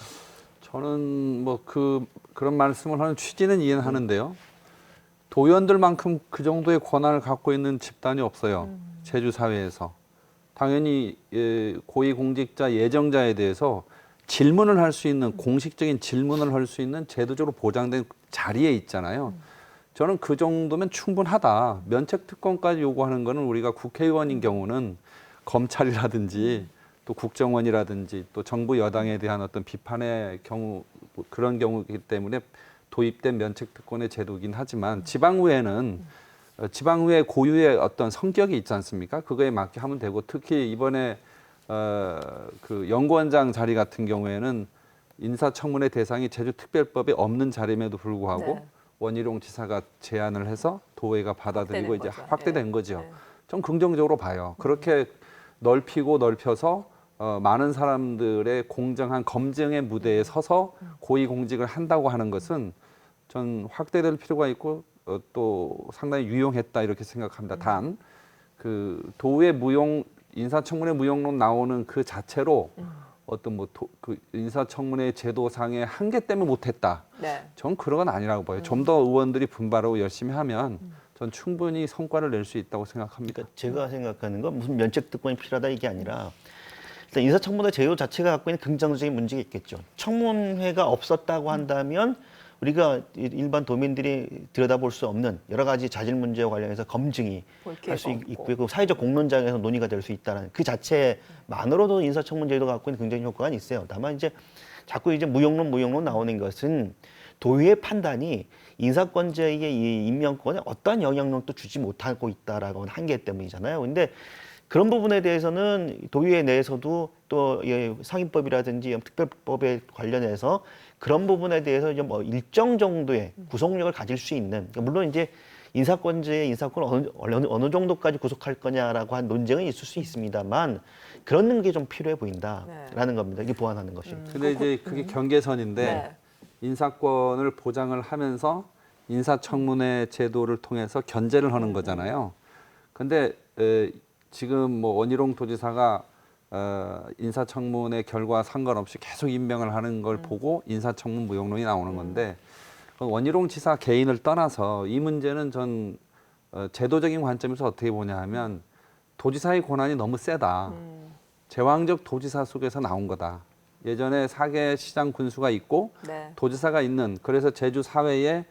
저는 뭐 그런 말씀을 하는 취지는 이해는 하는데요. 도의원들만큼 그 정도의 권한을 갖고 있는 집단이 없어요. 제주 사회에서. 당연히 고위공직자 예정자에 대해서 질문을 할 수 있는, 공식적인 질문을 할 수 있는 제도적으로 보장된 자리에 있잖아요. 저는 그 정도면 충분하다. 면책특권까지 요구하는 거는 우리가 국회의원인 경우는 검찰이라든지 또 국정원이라든지 또 정부 여당에 대한 어떤 비판의 경우, 그런 경우이기 때문에 도입된 면책특권의 제도이긴 하지만, 지방의회는 지방의회 고유의 어떤 성격이 있지 않습니까? 그거에 맞게 하면 되고, 특히 이번에 그 연구원장 자리 같은 경우에는 인사청문회 대상이 제주특별법에 없는 자리임에도 불구하고 네. 원희룡 지사가 제안을 해서 도의회가 받아들이고 확대된 이제 거죠. 확대된 예. 거죠. 네. 좀 긍정적으로 봐요. 그렇게 넓혀서 많은 사람들의 공정한 검증의 무대에 서서 고위공직을 한다고 하는 것은 전 확대될 필요가 있고 또 상당히 유용했다 이렇게 생각합니다. 단 그 도의 인사청문회 무용론 나오는 그 자체로 어떤 그 인사청문회 제도상의 한계 때문에 못했다. 네. 전 그런 건 아니라고 봐요. 좀 더 의원들이 분발하고 열심히 하면 전 충분히 성과를 낼 수 있다고 생각합니다. 그러니까 제가 생각하는 건 무슨 면책특권이 필요하다 이게 아니라, 일단 인사청문회 제도 자체가 갖고 있는 긍정적인 문제가 있겠죠. 청문회가 없었다고 한다면 우리가 일반 도민들이 들여다볼 수 없는 여러 가지 자질 문제와 관련해서 검증이 할 수 있고요. 그 사회적 공론장에서 논의가 될 수 있다는 그 자체만으로도 인사청문 제도가 갖고 있는 긍정적 효과가 있어요. 다만 이제 자꾸 이제 무용론 나오는 것은 도의회 판단이 인사권자에게 이 임명권에 어떠한 영향력도 주지 못하고 있다라고 하는 한계 때문이잖아요. 근데 그런 부분에 대해서는 도의회 내에서도 또 상임법이라든지 특별법에 관련해서 그런 부분에 대해서 이제 뭐 일정 정도의 구속력을 가질 수 있는, 그러니까 물론 이제 인사권자의 인사권을 어느 정도까지 구속할 거냐라고 한 논쟁은 있을 수 있습니다만, 그런 게 좀 필요해 보인다라는 겁니다. 이게 보완하는 것이. 근데 이제 그게 경계선인데 네. 인사권을 보장을 하면서 인사청문회 제도를 통해서 견제를 하는 거잖아요. 근데 지금 뭐 원희룡 도지사가 인사청문회 결과 상관없이 계속 임명을 하는 걸 보고 인사청문 무용론이 나오는 건데, 원희룡 지사 개인을 떠나서 이 문제는 전 제도적인 관점에서 어떻게 보냐 하면 도지사의 권한이 너무 세다. 제왕적 도지사 속에서 나온 거다. 예전에 사개 시장 군수가 있고 네. 도지사가 있는, 그래서 제주 사회에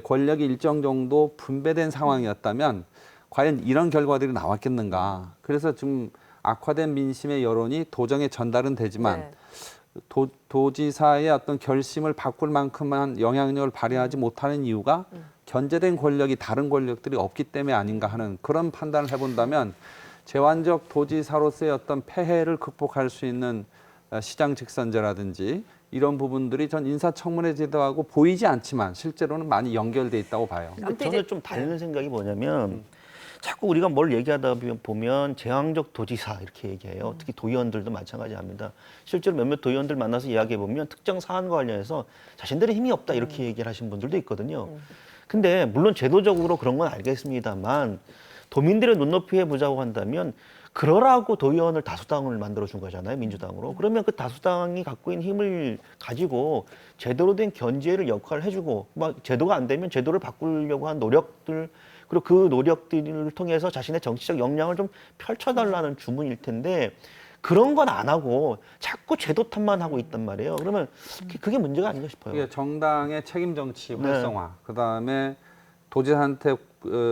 권력이 일정 정도 분배된 상황이었다면 과연 이런 결과들이 나왔겠는가. 그래서 좀 악화된 민심의 여론이 도정에 전달은 되지만 네. 도지사의 어떤 결심을 바꿀 만큼만 영향력을 발휘하지 못하는 이유가 견제된 권력이 다른 권력들이 없기 때문에 아닌가 하는 그런 판단을 해본다면, 제왕적 도지사로서의 어떤 폐해를 극복할 수 있는 시장 직선제라든지 이런 부분들이 전 인사청문회 제도하고 보이지 않지만 실제로는 많이 연결돼 있다고 봐요. 근데 아무튼 저는 이제- 좀 다른 생각이 뭐냐면 자꾸 우리가 뭘 얘기하다 보면 제왕적 도지사 이렇게 얘기해요. 특히 도의원들도 마찬가지합니다. 실제로 몇몇 도의원들 만나서 이야기해 보면 특정 사안과 관련해서 자신들의 힘이 없다 이렇게 얘기를 하신 분들도 있거든요. 근데 물론 제도적으로 그런 건 알겠습니다만 도민들의 눈높이에 보자고 한다면 그러라고 도의원을 다수당을 만들어준 거잖아요, 민주당으로. 그러면 그 다수당이 갖고 있는 힘을 가지고 제대로 된 견제를 역할을 해주고, 막 제도가 안 되면 제도를 바꾸려고 한 노력들, 그리고 그 노력들을 통해서 자신의 정치적 역량을 좀 펼쳐달라는 주문일 텐데, 그런 건 안 하고 자꾸 제도 탓만 하고 있단 말이에요. 그러면 그게 문제가 아닌가 싶어요. 이게 정당의 책임 정치 네. 활성화, 그다음에 도지사한테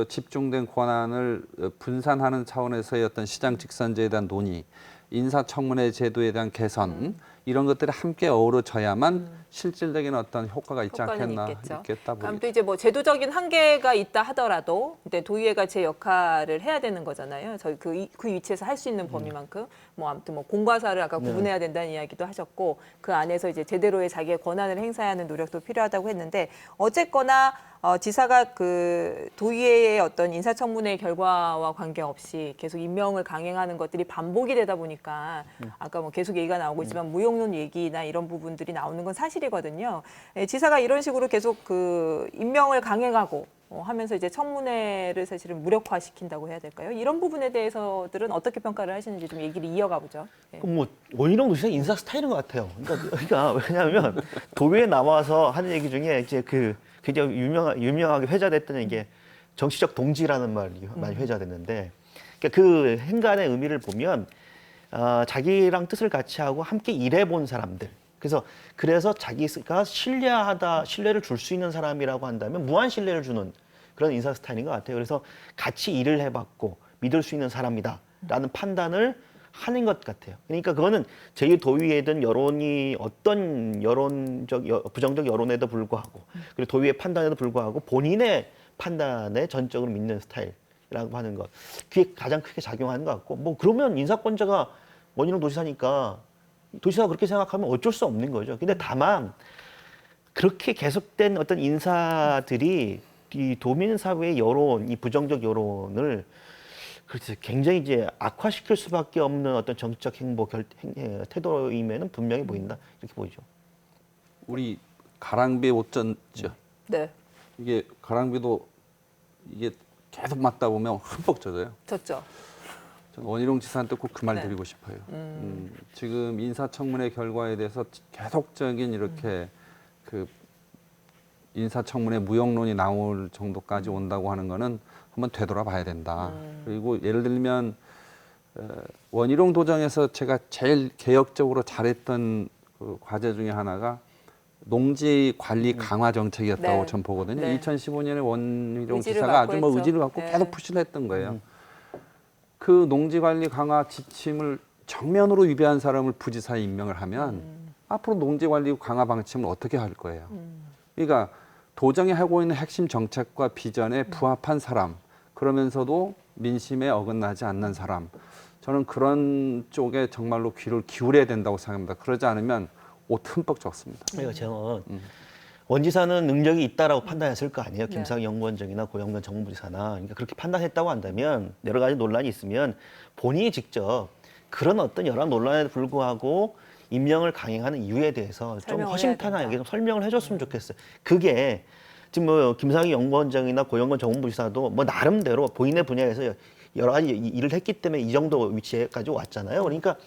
집중된 권한을 분산하는 차원에서의 어떤 시장 직선제에 대한 논의, 인사청문회 제도에 대한 개선 이런 것들이 함께 어우러져야만 실질적인 어떤 효과가 있지 효과는 않겠나 있겠죠. 있겠다 그럼 보기. 또 이제 뭐 제도적인 한계가 있다 하더라도 근데 도의회가 제 역할을 해야 되는 거잖아요. 저희 그 위치에서 할 수 있는 범위만큼 뭐 아무튼 뭐 공과사를 아까 구분해야 된다는 이야기도 하셨고 그 안에서 이제 제대로의 자기의 권한을 행사하는 노력도 필요하다고 했는데 어쨌거나 지사가 그 도의회의 어떤 인사청문회 결과와 관계없이 계속 임명을 강행하는 것들이 반복이 되다 보니까 아까 뭐 계속 얘기가 나오고 있지만 무용론 얘기나 이런 부분들이 나오는 건 사실이거든요. 지사가 이런 식으로 계속 그 임명을 강행하고 하면서 이제 청문회를 사실은 무력화시킨다고 해야 될까요? 이런 부분에 대해서들은 어떻게 평가를 하시는지 좀 얘기를 이어가 보죠. 예. 뭐 원희룡 도지사 인사 스타일인 것 같아요. 그러니까 왜냐하면 도의회에 나와서 하는 얘기 중에 이제 그 굉장히 유명하게 회자됐던 이게 정치적 동지라는 말이 많이 회자됐는데 그러니까 그 행간의 의미를 보면 자기랑 뜻을 같이 하고 함께 일해본 사람들. 그래서 자기가 신뢰를 줄 수 있는 사람이라고 한다면 무한 신뢰를 주는 그런 인사 스타일인 것 같아요. 그래서 같이 일을 해봤고 믿을 수 있는 사람이다라는 판단을 하는 것 같아요. 그러니까 그거는 제2도의회든 여론이 어떤 부정적 여론에도 불구하고 그리고 도의회 판단에도 불구하고 본인의 판단에 전적으로 믿는 스타일이라고 하는 것. 그게 가장 크게 작용하는 것 같고 뭐 그러면 인사권자가 원희룡 도지사니까 도지사가 그렇게 생각하면 어쩔 수 없는 거죠. 근데 다만 그렇게 계속된 어떤 인사들이 이 도민 사회의 여론, 이 부정적 여론을 그렇지 굉장히 이제 악화시킬 수밖에 없는 어떤 정치적 태도임에는 분명히 보인다 이렇게 보이죠. 우리 가랑비에 옷 젖죠. 네, 이게 가랑비도 이게 계속 맞다 보면 흠뻑 젖어요. 좋죠. 저는 원희룡 지사한테 꼭 그 말 네. 드리고 싶어요. 지금 인사청문회 결과에 대해서 계속적인 이렇게 그 인사청문회 무용론이 나올 정도까지 온다고 하는 거는 한번 되돌아봐야 된다. 그리고 예를 들면 원희룡 도정에서 제가 제일 개혁적으로 잘했던 그 과제 중에 하나가 농지 관리 강화 정책이었다고 네. 전 보거든요. 네. 2015년에 원희룡 의지를 지사가 갖고 아주 뭐 했죠. 의지를 갖고 네. 계속 푸시를 했던 거예요. 그 농지 관리 강화 지침을 정면으로 위배한 사람을 부지사에 임명을 하면 앞으로 농지 관리 강화 방침을 어떻게 할 거예요. 그러니까 도정이 하고 있는 핵심 정책과 비전에 부합한 사람, 그러면서도 민심에 어긋나지 않는 사람. 저는 그런 쪽에 정말로 귀를 기울여야 된다고 생각합니다. 그러지 않으면 옷 흠뻑 젖습니다. 그러니까 저는 원지사는 능력이 있다라고 판단했을 거 아니에요. 김상희 연구원장이나 고영면 정무부지사나. 그러니까 그렇게 판단했다고 한다면 여러 가지 논란이 있으면 본인이 직접 그런 어떤 여러 논란에도 불구하고 임명을 강행하는 이유에 대해서 좀 설명을 허심탄회하게 해야 좀 설명을 해줬으면 좋겠어요. 그게 지금 뭐 김상희 연구원장이나 고영건 정무부지사도 뭐 나름대로 본인의 분야에서 여러 가지 일을 했기 때문에 이 정도 위치에까지 왔잖아요. 그러니까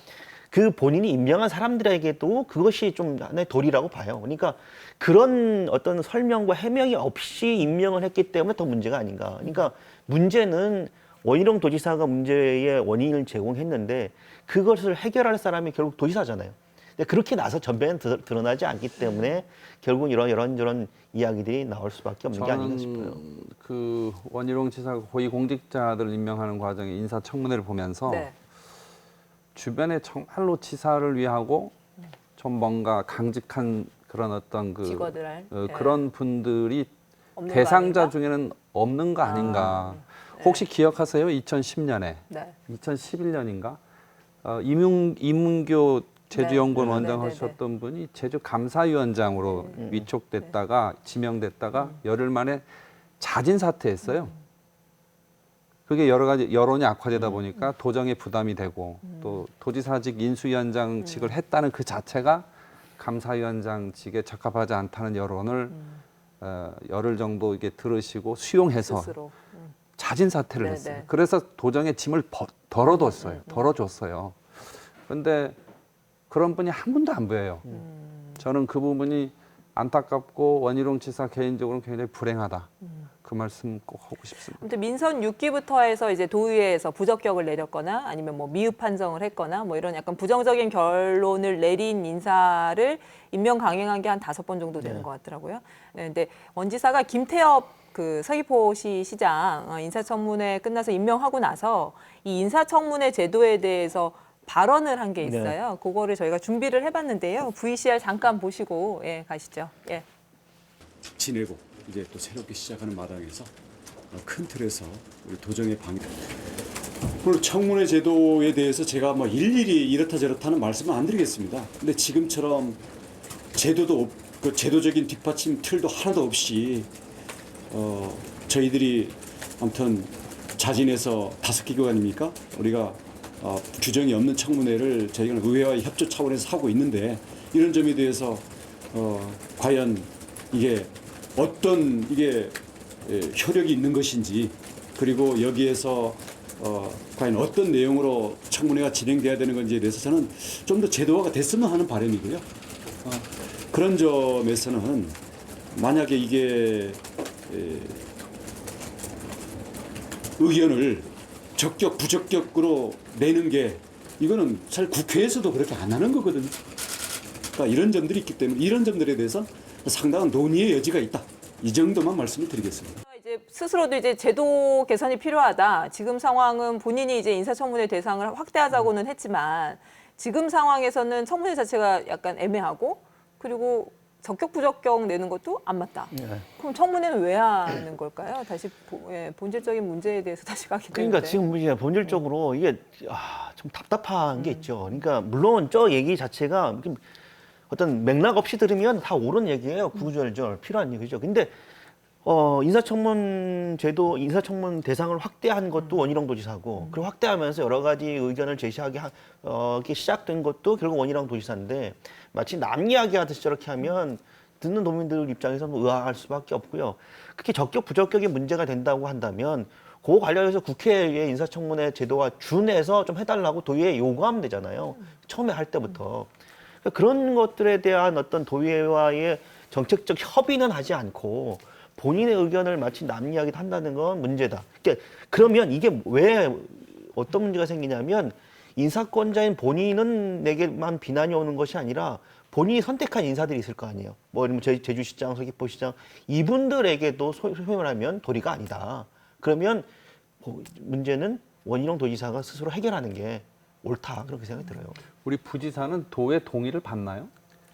그 본인이 임명한 사람들에게도 그것이 좀 하나의 도리라고 봐요. 그러니까 그런 어떤 설명과 해명이 없이 임명을 했기 때문에 더 문제가 아닌가. 그러니까 문제는 원희룡 도지사가 문제의 원인을 제공했는데 그것을 해결할 사람이 결국 도지사잖아요. 근데 그렇게 나서 전면에 드러나지 않기 때문에 결국 이런저런 이야기들이 나올 수밖에 없는 게 아닌가 싶어요. 그 원희룡 지사가 고위공직자들을 임명하는 과정에 인사청문회를 보면서 네. 주변에 정말로 지사를 위하고 좀 뭔가 강직한 그런 어떤 그 직원들 그런 분들이 없는 거 대상자 아닌가? 중에는 없는 거 아닌가. 혹시 기억하세요? 2010년에, 네. 2011년인가? 이문교 제주연구원 네. 원장 네. 하셨던 분이 제주 감사위원장으로 위촉됐다가 지명됐다가 열흘 만에 자진 사퇴했어요. 그게 여러 가지 여론이 악화되다 보니까 도정에 부담이 되고 또 도지사직 인수위원장직을 했다는 그 자체가 감사위원장직에 적합하지 않다는 여론을 열흘 정도 이게 들으시고 수용해서 스스로. 자진 사퇴를 네, 했어요. 네. 그래서 도정의 짐을 덜어줬어요. 그런데 그런 분이 한 분도 안 보여요. 저는 그 부분이 안타깝고 원희룡 지사 개인적으로는 굉장히 불행하다. 그 말씀 꼭 하고 싶습니다. 아무튼 민선 6기부터 해서 이제 도의회에서 부적격을 내렸거나 아니면 뭐 미흡 판정을 했거나 뭐 이런 약간 부정적인 결론을 내린 인사를 임명 강행한 게 한 5번 정도 되는 것 같더라고요. 네, 근데 원지사가 김태엽 그 서귀포시 시장 인사청문회 끝나서 임명하고 나서 이 인사청문회 제도에 대해서 발언을 한 게 있어요. 그거를 저희가 준비를 해봤는데요. VCR 잠깐 보시고 가시죠. 예. 지내고 이제 또 새롭게 시작하는 마당에서 큰 틀에서 우리 도정의 방향. 오늘 청문회 제도에 대해서 제가 뭐 일일이 이렇다 저렇다는 말씀은 안 드리겠습니다. 근데 지금처럼 제도도 그 제도적인 뒷받침 틀도 하나도 없이 저희들이 아무튼 자진해서 5개 기관입니까? 우리가 규정이 없는 청문회를 저희가 의회와의 협조 차원에서 하고 있는데 이런 점에 대해서 과연 이게 어떤 이게 효력이 있는 것인지 그리고 여기에서 과연 어떤 내용으로 청문회가 진행돼야 되는 건지에 대해서 저는 좀 더 제도화가 됐으면 하는 바람이고요. 그런 점에서는 만약에 이게 의견을 적격 부적격으로 내는 게 이거는 사실 국회에서도 그렇게 안 하는 거거든요. 그러니까 이런 점들이 있기 때문에 이런 점들에 대해서 상당한 논의의 여지가 있다. 이 정도만 말씀을 드리겠습니다. 이제 스스로도 이제 제도 개선이 필요하다. 지금 상황은 본인이 이제 인사청문회 대상을 확대하자고는 했지만 지금 상황에서는 청문회 자체가 약간 애매하고 그리고 적격 부적격 내는 것도 안 맞다. 그럼 청문회는 왜 하는 걸까요? 다시 본질적인 문제에 대해서 다시 가게 되는데. 그러니까 지금 이제 본질적으로 이게 좀 답답한 게 있죠. 그러니까 물론 저 얘기 자체가 어떤 맥락 없이 들으면 다 옳은 얘기예요. 구구절절 필요한 얘기죠. 근데 인사청문 제도, 인사청문 대상을 확대한 것도 원희룡 도지사고, 그리고 확대하면서 여러 가지 의견을 제시하게 이렇게 시작된 것도 결국 원희룡 도지사인데 마치 남 이야기하듯이 저렇게 하면 듣는 도민들 입장에서는 의아할 수밖에 없고요. 그렇게 적격 부적격이 문제가 된다고 한다면 그거 관련해서 국회의 인사청문회 제도와 준해서 좀 해달라고 도의회에 요구하면 되잖아요. 처음에 할 때부터. 그런 것들에 대한 어떤 도의회와의 정책적 협의는 하지 않고 본인의 의견을 마치 남 이야기를 한다는 건 문제다. 그러면 이게 왜 어떤 문제가 생기냐면 인사권자인 본인은 내게만 비난이 오는 것이 아니라 본인이 선택한 인사들이 있을 거 아니에요. 뭐 제주시장, 서귀포시장 이분들에게도 소위 말하면 도리가 아니다. 그러면 문제는 원희룡 도지사가 스스로 해결하는 게 옳다. 그렇게 생각이 들어요. 우리 부지사는 도의 동의를 받나요?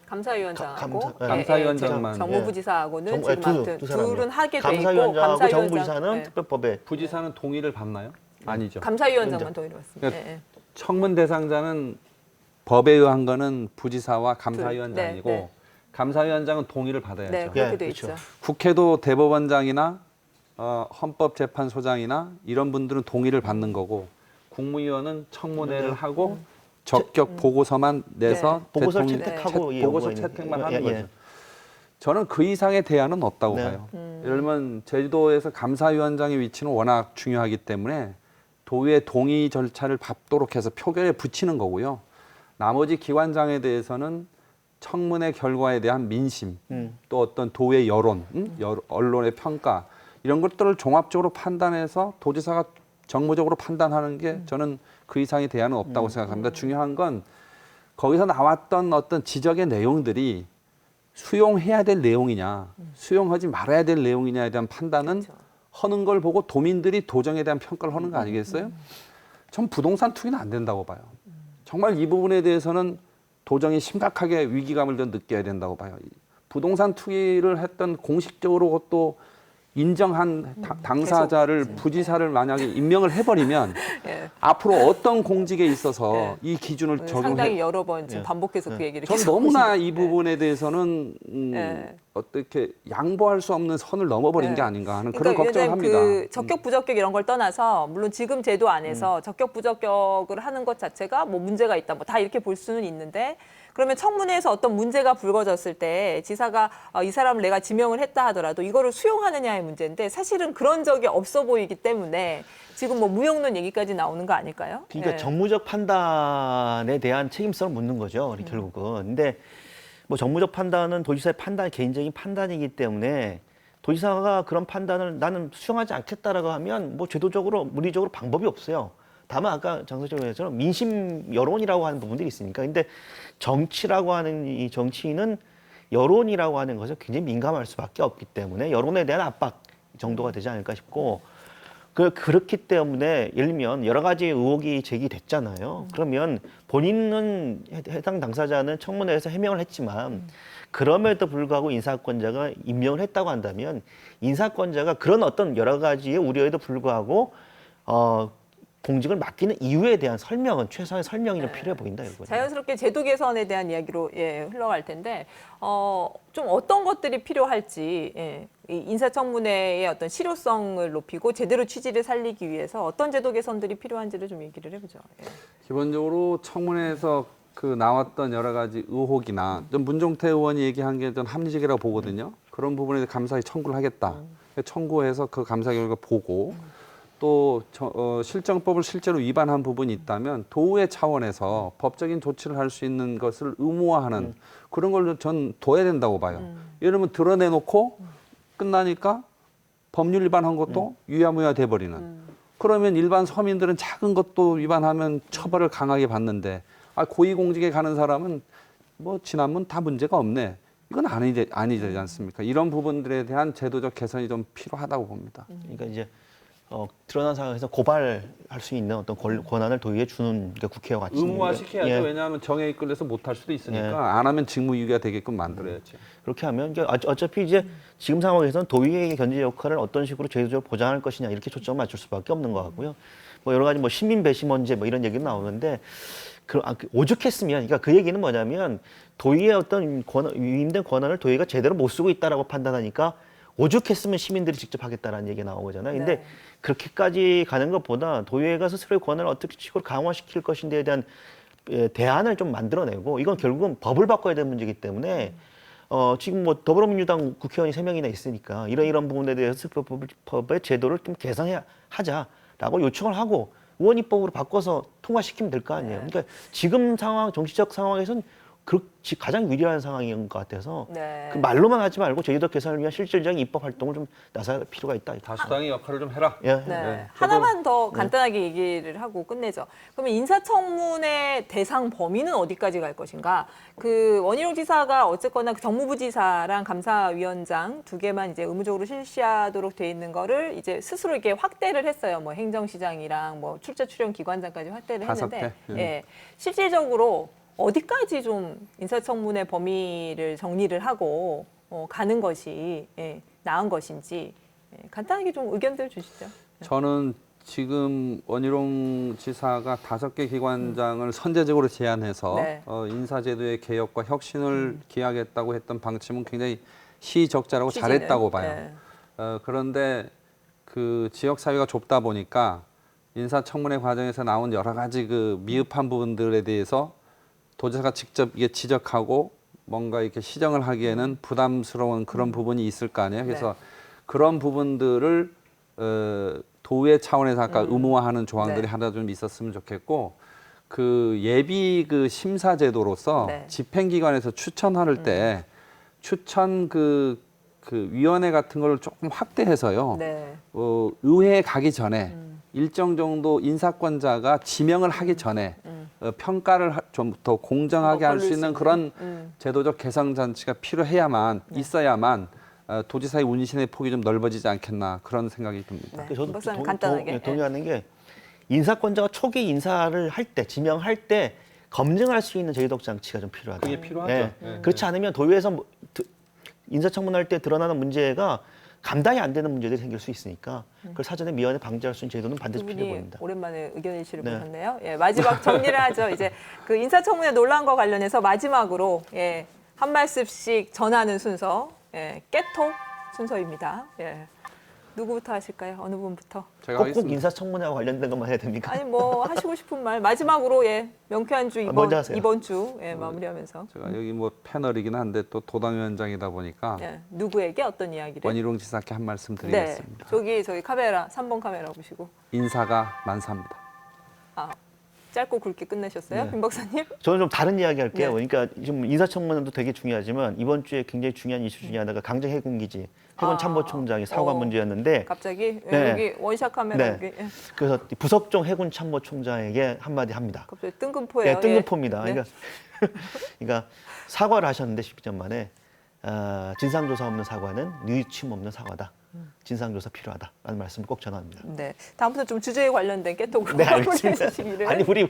감사위원장하고 감사위원장만. 정무부지사하고는 지금 아무튼 두 둘은 하게 돼 있고 감사위원장하고 정부지사는 특별법에 부지사는 동의를 받나요? 아니죠. 감사위원장만 동의를 받습니다. 그러니까 청문 대상자는 법에 의한 거는 부지사와 감사위원장이고 네. 감사위원장은 동의를 받아야죠. 네, 그렇게 예, 돼 그렇죠. 있죠. 국회도 대법원장이나 헌법재판소장이나 이런 분들은 동의를 받는 거고 국무위원은 청문회를 하고 적격 보고서만 내서 보고서를 대통령- 채택하고 보고서 채택만 하는 거죠. 저는 그 이상의 대안은 없다고 봐요. 예를 들면 제주도에서 감사위원장의 위치는 워낙 중요하기 때문에 도의회 동의 절차를 밟도록 해서 표결에 붙이는 거고요. 나머지 기관장에 대해서는 청문회 결과에 대한 민심, 또 어떤 도의 여론, 언론의 평가 이런 것들을 종합적으로 판단해서 도지사가 정무적으로 판단하는 게 저는 그 이상의 대안은 없다고 생각합니다. 중요한 건 거기서 나왔던 어떤 지적의 내용들이 수용해야 될 내용이냐, 수용하지 말아야 될 내용이냐에 대한 판단은 하는 걸 보고 도민들이 도정에 대한 평가를 하는 거 아니겠어요? 전 부동산 투기는 안 된다고 봐요. 정말 이 부분에 대해서는 도정이 심각하게 위기감을 좀 느껴야 된다고 봐요. 부동산 투기를 했던 공식적으로 또 인정한 당사자를 계속. 부지사를 만약에 임명을 해버리면 예. 앞으로 어떤 공직에 있어서 이 기준을 상당히 적용해. 여러 번 지금 예. 반복해서 그 얘기를 전 계속 너무나 하시는데. 이 부분에 대해서는 네. 어떻게 양보할 수 없는 선을 넘어버린 네. 게 아닌가 하는 그러니까 그런 걱정을 합니다. 그 적격 부적격 이런 걸 떠나서 물론 지금 제도 안에서 적격 부적격을 하는 것 자체가 뭐 문제가 있다 뭐 다 이렇게 볼 수는 있는데 그러면 청문회에서 어떤 문제가 불거졌을 때 지사가 이 사람을 내가 지명을 했다 하더라도 이거를 수용하느냐의 문제인데 사실은 그런 적이 없어 보이기 때문에 지금 뭐 무용론 얘기까지 나오는 거 아닐까요? 그러니까 예. 정무적 판단에 대한 책임성을 묻는 거죠. 결국은. 근데 뭐 정무적 판단은 도지사의 판단, 개인적인 판단이기 때문에 도지사가 그런 판단을 나는 수용하지 않겠다라고 하면 뭐 제도적으로 물리적으로 방법이 없어요. 다만 아까 장소장 의원처럼 민심 여론이라고 하는 부분들이 있으니까. 근데 정치라고 하는 이 정치인은 여론이라고 하는 것에 굉장히 민감할 수밖에 없기 때문에 여론에 대한 압박 정도가 되지 않을까 싶고 그렇기 때문에 예를 들면 여러 가지 의혹이 제기됐잖아요. 그러면 본인은 해당 당사자는 청문회에서 해명을 했지만 그럼에도 불구하고 인사권자가 임명을 했다고 한다면 인사권자가 그런 어떤 여러 가지의 우려에도 불구하고 공직을 맡기는 이유에 대한 설명은 최소한의 설명이 좀 필요해 보인다 이거죠. 자연스럽게 제도 개선에 대한 이야기로 흘러갈 텐데 좀 어떤 것들이 필요할지 이 인사청문회의 어떤 실효성을 높이고 제대로 취지를 살리기 위해서 어떤 제도 개선들이 필요한지를 좀 얘기를 해보죠. 예. 기본적으로 청문회에서 그 나왔던 여러 가지 의혹이나 좀 문종태 의원이 얘기한 게 좀 합리적이라고 보거든요. 그런 부분에 대해 감사히 청구를 하겠다. 청구해서 그 감사 결과 보고 또 실정법을 실제로 위반한 부분이 있다면 도의회 차원에서 법적인 조치를 할 수 있는 것을 의무화하는 그런 걸 전 둬야 된다고 봐요. 예를 들면 드러내놓고 끝나니까 법률 위반한 것도 유야무야 돼버리는. 그러면 일반 서민들은 작은 것도 위반하면 처벌을 강하게 받는데 고위공직에 가는 사람은 뭐 지나면 다 문제가 없네. 이건 아니지 않습니까? 이런 부분들에 대한 제도적 개선이 좀 필요하다고 봅니다. 그러니까 이제 드러난 상황에서 고발할 수 있는 어떤 권한을 도의회에 주는 그러니까 국회와 같이 의무화시켜야죠. 예. 왜냐하면 정에 이끌려서 못할 수도 있으니까 예. 안 하면 직무유기가 되게끔 만들어야죠. 그렇게 하면 어차피 이제 지금 상황에서는 도의회의 견제 역할을 어떤 식으로 제도적으로 보장할 것이냐 이렇게 초점을 맞출 수밖에 없는 것 같고요. 뭐 여러 가지 뭐 시민 배심 문제 뭐 이런 얘기는 나오는데 오죽했으면 그러니까 그 얘기는 뭐냐면 도의회의 어떤 위임된 권한을 도의회가 제대로 못 쓰고 있다라고 판단하니까 오죽했으면 시민들이 직접 하겠다라는 얘기가 나온 거잖아요. 근데 그렇게까지 가는 것보다 도의회가 스스로의 권한을 어떻게 식으로 강화시킬 것인지에 대한 대안을 좀 만들어내고 이건 결국은 법을 바꿔야 되는 문제이기 때문에 지금 뭐 더불어민주당 국회의원이 3명이나 있으니까 이런 부분에 대해서 법의 제도를 좀 개선해야 하자라고 요청을 하고 의원 입법으로 바꿔서 통과시키면 될 거 아니에요. 그러니까 지금 상황, 정치적 상황에서는 가장 유리한 상황인 것 같아서 그 말로만 하지 말고 제도적 개선을 위한 실질적인 입법 활동을 좀 나설 필요가 있다. 다수당의 역할을 좀 해라. 예. 네. 하나만 더 간단하게 얘기를 하고 끝내죠. 그러면 인사청문회 대상 범위는 어디까지 갈 것인가? 그 원희룡 지사가 어쨌거나 그 정무부 지사랑 감사위원장 2개만 이제 의무적으로 실시하도록 돼 있는 거를 이제 스스로 이렇게 확대를 했어요. 뭐 행정시장이랑 뭐 출자 출연 기관장까지 확대를 했는데, 5개. 예. 실질적으로 어디까지 좀 인사청문회 범위를 정리를 하고 가는 것이 나은 것인지 간단하게 좀 의견들 주시죠. 저는 지금 원희룡 지사가 5개 기관장을 선제적으로 제안해서 네. 인사제도의 개혁과 혁신을 기하겠다고 했던 방침은 굉장히 시적절하고 취지는, 잘했다고 봐요. 네. 그런데 그 지역 사회가 좁다 보니까 인사청문회 과정에서 나온 여러 가지 그 미흡한 부분들에 대해서 도지사가 직접 이게 지적하고 뭔가 이렇게 시정을 하기에는 부담스러운 그런 부분이 있을 거 아니에요. 그래서 그런 부분들을 도의회 차원에서 아까 의무화하는 조항들이 네. 하나 좀 있었으면 좋겠고 그 예비 그 심사 제도로서 네. 집행기관에서 추천할 때 추천 그 위원회 같은 걸 조금 확대해서요. 네. 의회에 가기 전에 일정 정도 인사권자가 지명을 하기 전에 평가를 좀 더 공정하게 할 수 있는 그런 제도적 개선 장치가 필요해야만 있어야만 도지사의 운신의 폭이 좀 넓어지지 않겠나 그런 생각이 듭니다. 네. 저도 박사님 간단하게. 동의하는 게 인사권자가 초기 인사를 할 때 지명할 때 검증할 수 있는 제도적 장치가 좀 필요하다. 그게 필요하죠. 예. 그렇지 않으면 도의회에서 인사청문할 때 드러나는 문제가 감당이 안 되는 문제들이 생길 수 있으니까 그걸 사전에 미연에 방지할 수 있는 제도는 반드시 두 필요해 분이 보입니다. 오랜만에 의견 일치를 네. 보셨네요. 예, 마지막 정리를 하죠. 이제 그 인사청문회 논란과 관련해서 마지막으로 예, 한 말씀씩 전하는 순서, 예, 깨톡 순서입니다. 예. 누구부터 하실까요? 어느 분부터? 제가 꼭 하겠습니다. 인사청문회와 관련된 것만 해야 됩니까? 아니 뭐 하시고 싶은 말 마지막으로 예, 명쾌한 주 먼저 하세요. 이번 주 예, 마무리하면서 제가 여기 뭐 패널이긴 한데 또 도당위원장이다 보니까 예, 누구에게 어떤 이야기를? 원희룡 지사께 한 말씀 네, 드리겠습니다. 저기 카메라 3번 카메라 보시고 인사가 만사입니다. 아 짧고 굵게 끝내셨어요, 네. 빈 박사님? 저는 좀 다른 이야기 할게요. 네. 그러니까 지금 인사청문회도 되게 중요하지만 이번 주에 굉장히 중요한 이슈 중에 하나가 강정 해군기지 해군 참모총장의 사과 문제였는데 갑자기 예, 네. 여기 원샷 카메라 네. 여기 예. 그래서 부석종 해군 참모총장에게 한마디 합니다. 갑자기 뜬금포예요. 네, 뜬금포입니다. 예. 그러니까, 그러니까 사과를 하셨는데 12년 만에 진상조사 없는 사과는 뉘우침 없는 사과다. 진상조사 필요하다라는 말씀을 꼭 전합니다. 네, 다음부터 좀 주제에 관련된 깨톡으로 네, 마무리해 알겠습니다. 주시기를. 아니 우리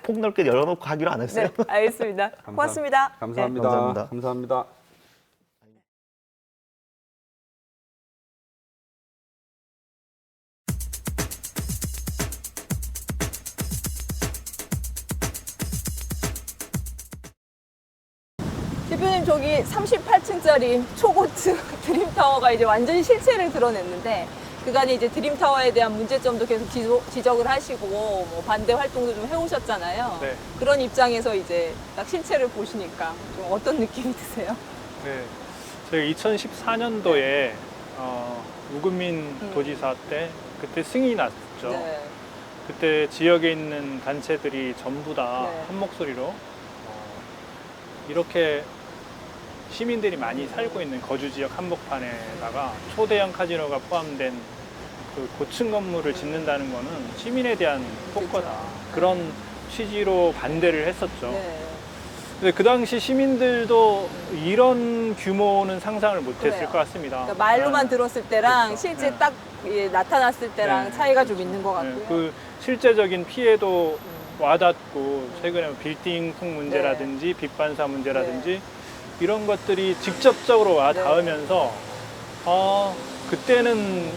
폭넓게 열어놓고 하기로 안 했어요. 네, 알겠습니다. 고맙습니다. 감사합니다. 네. 감사합니다. 감사합니다. 대표님 저기 38층짜리 초고층 드림타워가 이제 완전히 실체를 드러냈는데 그간에 이제 드림타워에 대한 문제점도 계속 지적을 하시고 뭐 반대 활동도 좀 해오셨잖아요. 네. 그런 입장에서 이제 딱 실체를 보시니까 좀 어떤 느낌이 드세요? 네, 저희가 2014년도에 우금민 도지사 때 그때 승인이 났죠. 네. 그때 지역에 있는 단체들이 전부 다 네. 한 목소리로 이렇게 시민들이 많이 살고 있는 거주 지역 한복판에다가 초대형 카지노가 포함된 그 고층 건물을 짓는다는 거는 시민에 대한 폭거다. 그런 취지로 반대를 했었죠. 네. 근데 그 당시 시민들도 이런 규모는 상상을 못했을 그래요. 것 같습니다. 그러니까 말로만 네. 들었을 때랑 그렇죠. 실제 네. 딱 예, 나타났을 때랑 네. 차이가 좀 있는 것 같고요. 네, 그 실제적인 피해도 와닿고 최근에 빌딩풍 문제라든지 네. 빛반사 문제라든지 이런 것들이 직접적으로 와 닿으면서 그때는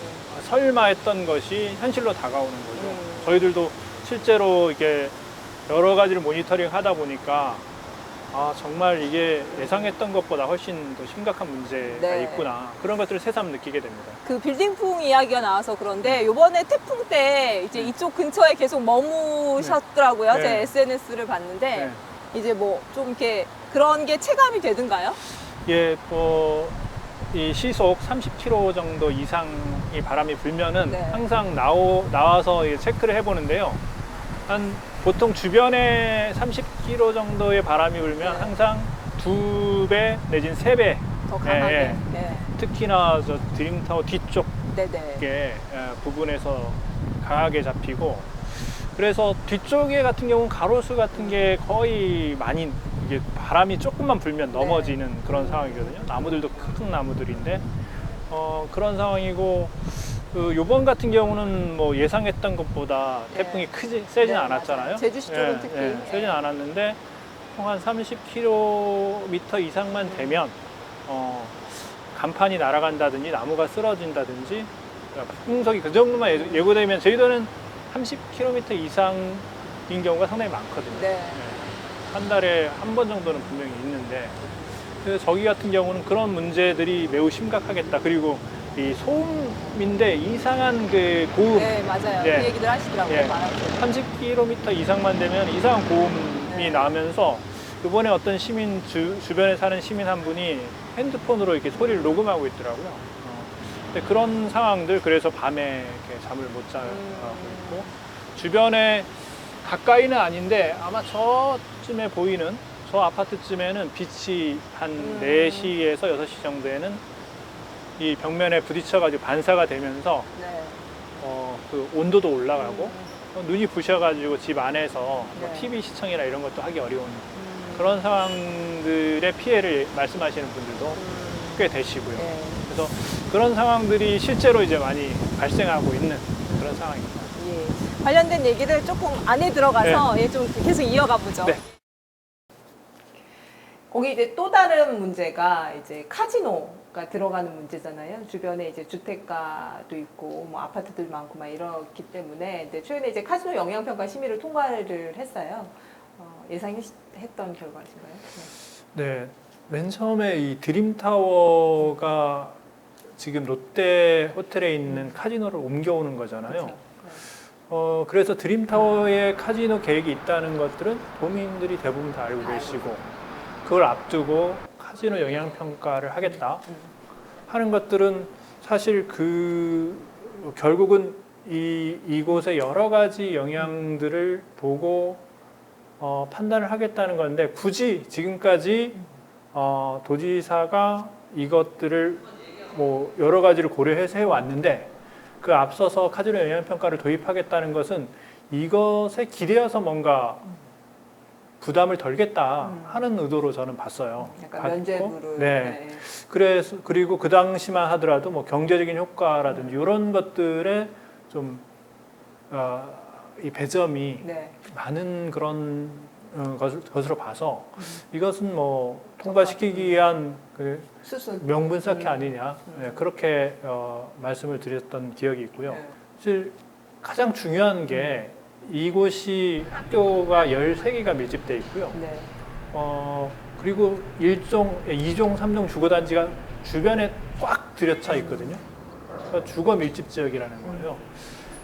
설마 했던 것이 현실로 다가오는 거죠. 저희들도 실제로 이게 여러 가지를 모니터링 하다 보니까 정말 이게 예상했던 것보다 훨씬 더 심각한 문제가 네. 있구나. 그런 것들을 새삼 느끼게 됩니다. 그 빌딩풍 이야기가 나와서 그런데 이번에 태풍 때 이제 이쪽 근처에 계속 머무셨더라고요. 네. 제 SNS를 봤는데 네. 이제 뭐 좀 이렇게 그런 게 체감이 되던가요? 예, 이 시속 30km 정도 이상의 바람이 불면은 네. 항상 나와서 체크를 해보는데요. 보통 주변에 30km 정도의 바람이 불면 네. 항상 2배 내지는 3배. 더 강하게. 예. 네. 특히나 저 드림타워 뒤쪽 네네. 부분에서 강하게 잡히고, 그래서 뒤쪽에 같은 경우는 가로수 같은 게 거의 많이 이게 바람이 조금만 불면 넘어지는 그런 상황이거든요. 나무들도 큰 나무들인데 그런 상황이고, 요번 같은 경우는 뭐 예상했던 것보다 네. 태풍이 세진 네, 않았잖아요. 맞아요. 제주시 쪽은 특히. 예. 세진 않았는데 한 30km 이상만 되면 간판이 날아간다든지 나무가 쓰러진다든지 풍속이 그 정도만 예고되면 저희들은 30km 이상인 경우가 상당히 많거든요. 네. 한 달에 한 번 정도는 분명히 있는데, 그래서 저기 같은 경우는 그런 문제들이 매우 심각하겠다. 그리고 이 소음인데 이상한 그 고음, 네, 맞아요. 네. 그 얘기들 하시더라고요. 예. 말할 때. 30km 이상만 되면 이상한 고음이 네. 나면서 이번에 어떤 주변에 사는 시민 한 분이 핸드폰으로 이렇게 소리를 녹음하고 있더라고요. 근데 그런 상황들, 그래서 밤에 이렇게 잠을 못 자고 있고, 주변에 가까이는 아닌데 아마 저쯤에 보이는 저 아파트쯤에는 빛이 한 4시에서 6시 정도에는 이 벽면에 부딪혀가지고 반사가 되면서 네. 그 온도도 올라가고 눈이 부셔가지고 집 안에서 뭐 네. TV 시청이나 이런 것도 하기 어려운 그런 상황들의 피해를 말씀하시는 분들도 꽤 되시고요. 네. 그래서 그런 상황들이 실제로 이제 많이 발생하고 있는 그런 상황입니다. 예. 관련된 얘기를 조금 안에 들어가서 예, 좀 계속 이어가 보죠. 네. 거기 이제 또 다른 문제가 이제 카지노가 들어가는 문제잖아요. 주변에 이제 주택가도 있고 뭐 아파트들 많고 막 이렇기 때문에 이제 최근에 이제 카지노 영향평가 심의를 통과를 했어요. 예상했던 결과신가요? 네, 맨 처음에 이 드림타워가 지금 롯데 호텔에 있는 카지노를 옮겨오는 거잖아요. 그렇죠. 그래서 드림타워에 카지노 계획이 있다는 것들은 도민들이 대부분 다 알고 계시고 그걸 앞두고 카지노 영향평가를 하겠다 하는 것들은 사실 결국은 이곳의 여러 가지 영향들을 보고 판단을 하겠다는 건데 굳이 지금까지 도지사가 이것들을 뭐 여러 가지를 고려해서 해왔는데 그 앞서서 카지노 영향평가를 도입하겠다는 것은 이것에 기대어서 뭔가 부담을 덜겠다 하는 의도로 저는 봤어요. 약간 면죄부를. 네. 그리고 그 당시만 하더라도 뭐 경제적인 효과라든지 이런 것들에 좀 이 배점이 네. 많은 그런 것으로 봐서 이것은 뭐 통과시키기 위한 그 수순. 명분 쌓기 아니냐 그렇게 말씀을 드렸던 기억이 있고요. 네. 사실 가장 중요한 게 이곳이 학교가 13개가 밀집돼 있고요. 네. 그리고 2종, 3종 주거단지가 주변에 꽉 들여차 있거든요. 그러니까 주거 밀집 지역이라는 거예요.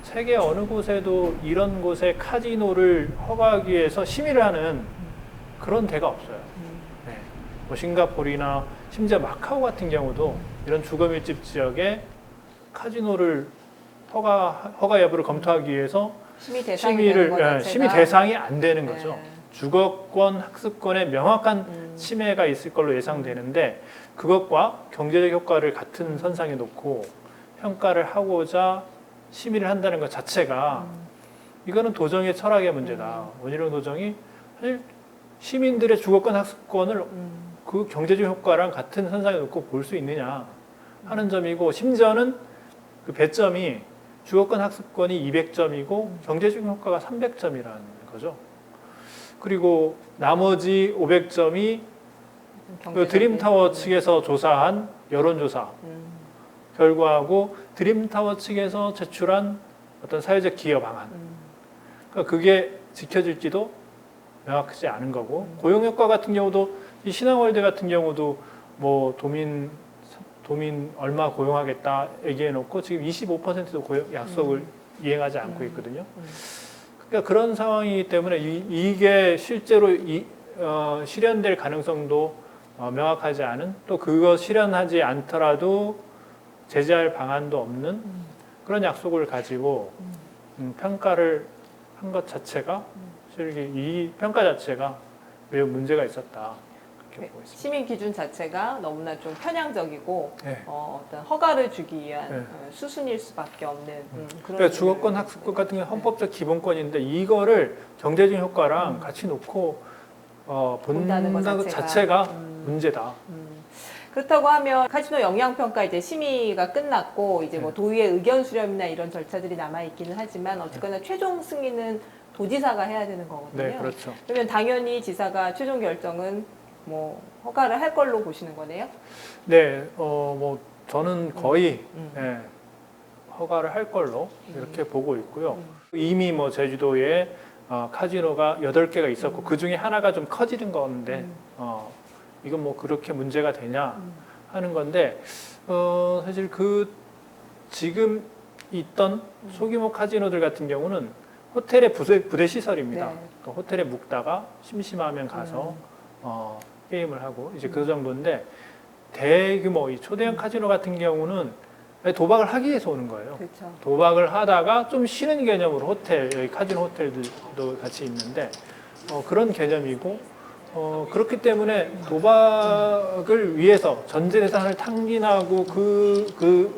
세계 어느 곳에도 이런 곳에 카지노를 허가하기 위해서 심의를 하는 그런 데가 없어요. 네. 뭐 싱가포르나 심지어 마카오 같은 경우도 이런 주거 밀집 지역에 카지노를 허가 여부를 검토하기 위해서 심의 대상이 안 되는 거죠. 네. 주거권, 학습권에 명확한 침해가 있을 걸로 예상되는데 그것과 경제적 효과를 같은 선상에 놓고 평가를 하고자 심의를 한다는 것 자체가 이거는 도정의 철학의 문제다. 원희룡 도정이 사실 시민들의 주거권, 학습권을 그 경제적 효과랑 같은 선상에 놓고 볼 수 있느냐 하는 점이고 심지어는 그 배점이 주거권, 학습권이 200점이고 경제적 효과가 300점이라는 거죠. 그리고 나머지 500점이 그 드림타워 측에서 조사한 여론조사 결과하고 드림타워 측에서 제출한 어떤 사회적 기여 방안. 그러니까 그게 지켜질지도 명확하지 않은 거고 고용효과 같은 경우도 이 신한월드 같은 경우도 뭐 도민 얼마 고용하겠다 얘기해 놓고 지금 25%도 약속을 이행하지 않고 있거든요. 그러니까 그런 상황이기 때문에 이게 실제로 실현될 가능성도 명확하지 않은 또 그거 실현하지 않더라도 제재할 방안도 없는 그런 약속을 가지고 평가를 한 것 자체가 이 평가 자체가 매우 문제가 있었다. 그렇게 보고 있습니다. 시민 기준 자체가 너무나 좀 편향적이고 네. 어떤 허가를 주기 위한 네. 수순일 수밖에 없는 그런. 그러니까 주거권, 학습권 같은 게 헌법적 기본권인데 이거를 경제적 효과랑 같이 놓고 본다는 것 자체가 문제다. 그렇다고 하면 카지노 영향평가 이제 심의가 끝났고 이제 뭐 도의회 의견 수렴이나 이런 절차들이 남아 있기는 하지만 어쨌거나 최종 승인은 도지사가 해야 되는 거거든요. 네, 그렇죠. 그러면 당연히 지사가 최종 결정은 뭐 허가를 할 걸로 보시는 거네요. 네, 뭐 저는 거의 허가를 할 걸로 이렇게 보고 있고요. 이미 뭐 제주도에 카지노가 8개가 있었고 그 중에 하나가 좀 커지는 건데 이건 뭐 그렇게 문제가 되냐 하는 건데 사실 지금 있던 소규모 카지노들 같은 경우는 호텔의 부대 시설입니다. 네. 그러니까 호텔에 묵다가 심심하면 가서 게임을 하고 이제 그 정도인데 대규모 이 초대형 카지노 같은 경우는 도박을 하기 위해서 오는 거예요. 그렇죠. 도박을 하다가 좀 쉬는 개념으로 여기 카지노 호텔들도 같이 있는데 그런 개념이고 그렇기 때문에 도박을 위해서 전재산을 탕진하고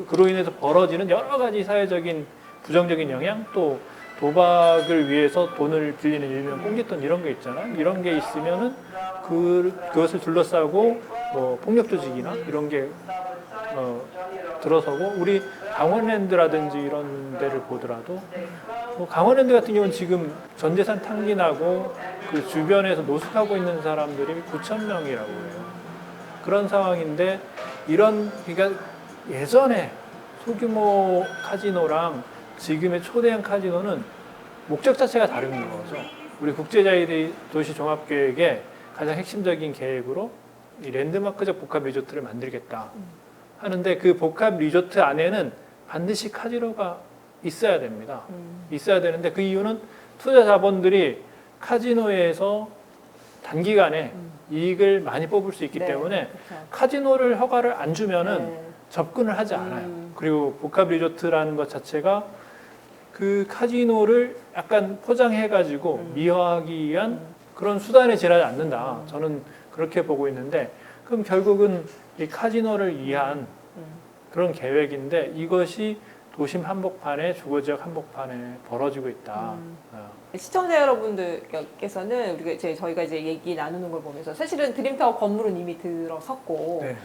그로 인해서 벌어지는 여러 가지 사회적인 부정적인 영향 또 도박을 위해서 돈을 빌리는 일명 꽁짓돈 이런 게 있잖아요. 이런 게 있으면은 그것을 둘러싸고 뭐 폭력 조직이나 이런 게 들어서고 우리 강원랜드라든지 이런 데를 보더라도 뭐 강원랜드 같은 경우는 지금 전재산 탕진하고 그 주변에서 노숙하고 있는 사람들이 9,000명이라고 해요. 그런 상황인데 이런 그러니까 예전에 소규모 카지노랑 지금의 초대형 카지노는 목적 자체가 다른 거죠. 우리 국제자유도시 종합계획의 가장 핵심적인 계획으로 이 랜드마크적 복합 리조트를 만들겠다 하는데 그 복합 리조트 안에는 반드시 카지노가 있어야 됩니다. 있어야 되는데 그 이유는 투자 자본들이 카지노에서 단기간에 이익을 많이 뽑을 수 있기 네, 때문에 그렇죠. 카지노를 허가를 안 주면은 네. 접근을 하지 않아요. 그리고 복합 리조트라는 것 자체가 그 카지노를 약간 포장해가지고 미화하기 위한 그런 수단에 지나지 않는다. 저는 그렇게 보고 있는데 그럼 결국은 이 카지노를 위한 그런 계획인데 이것이 도심 한복판에 주거지역 한복판에 벌어지고 있다. 시청자 여러분들께서는 저희가 이제 얘기 나누는 걸 보면서 사실은 드림타워 건물은 이미 들어섰고 네.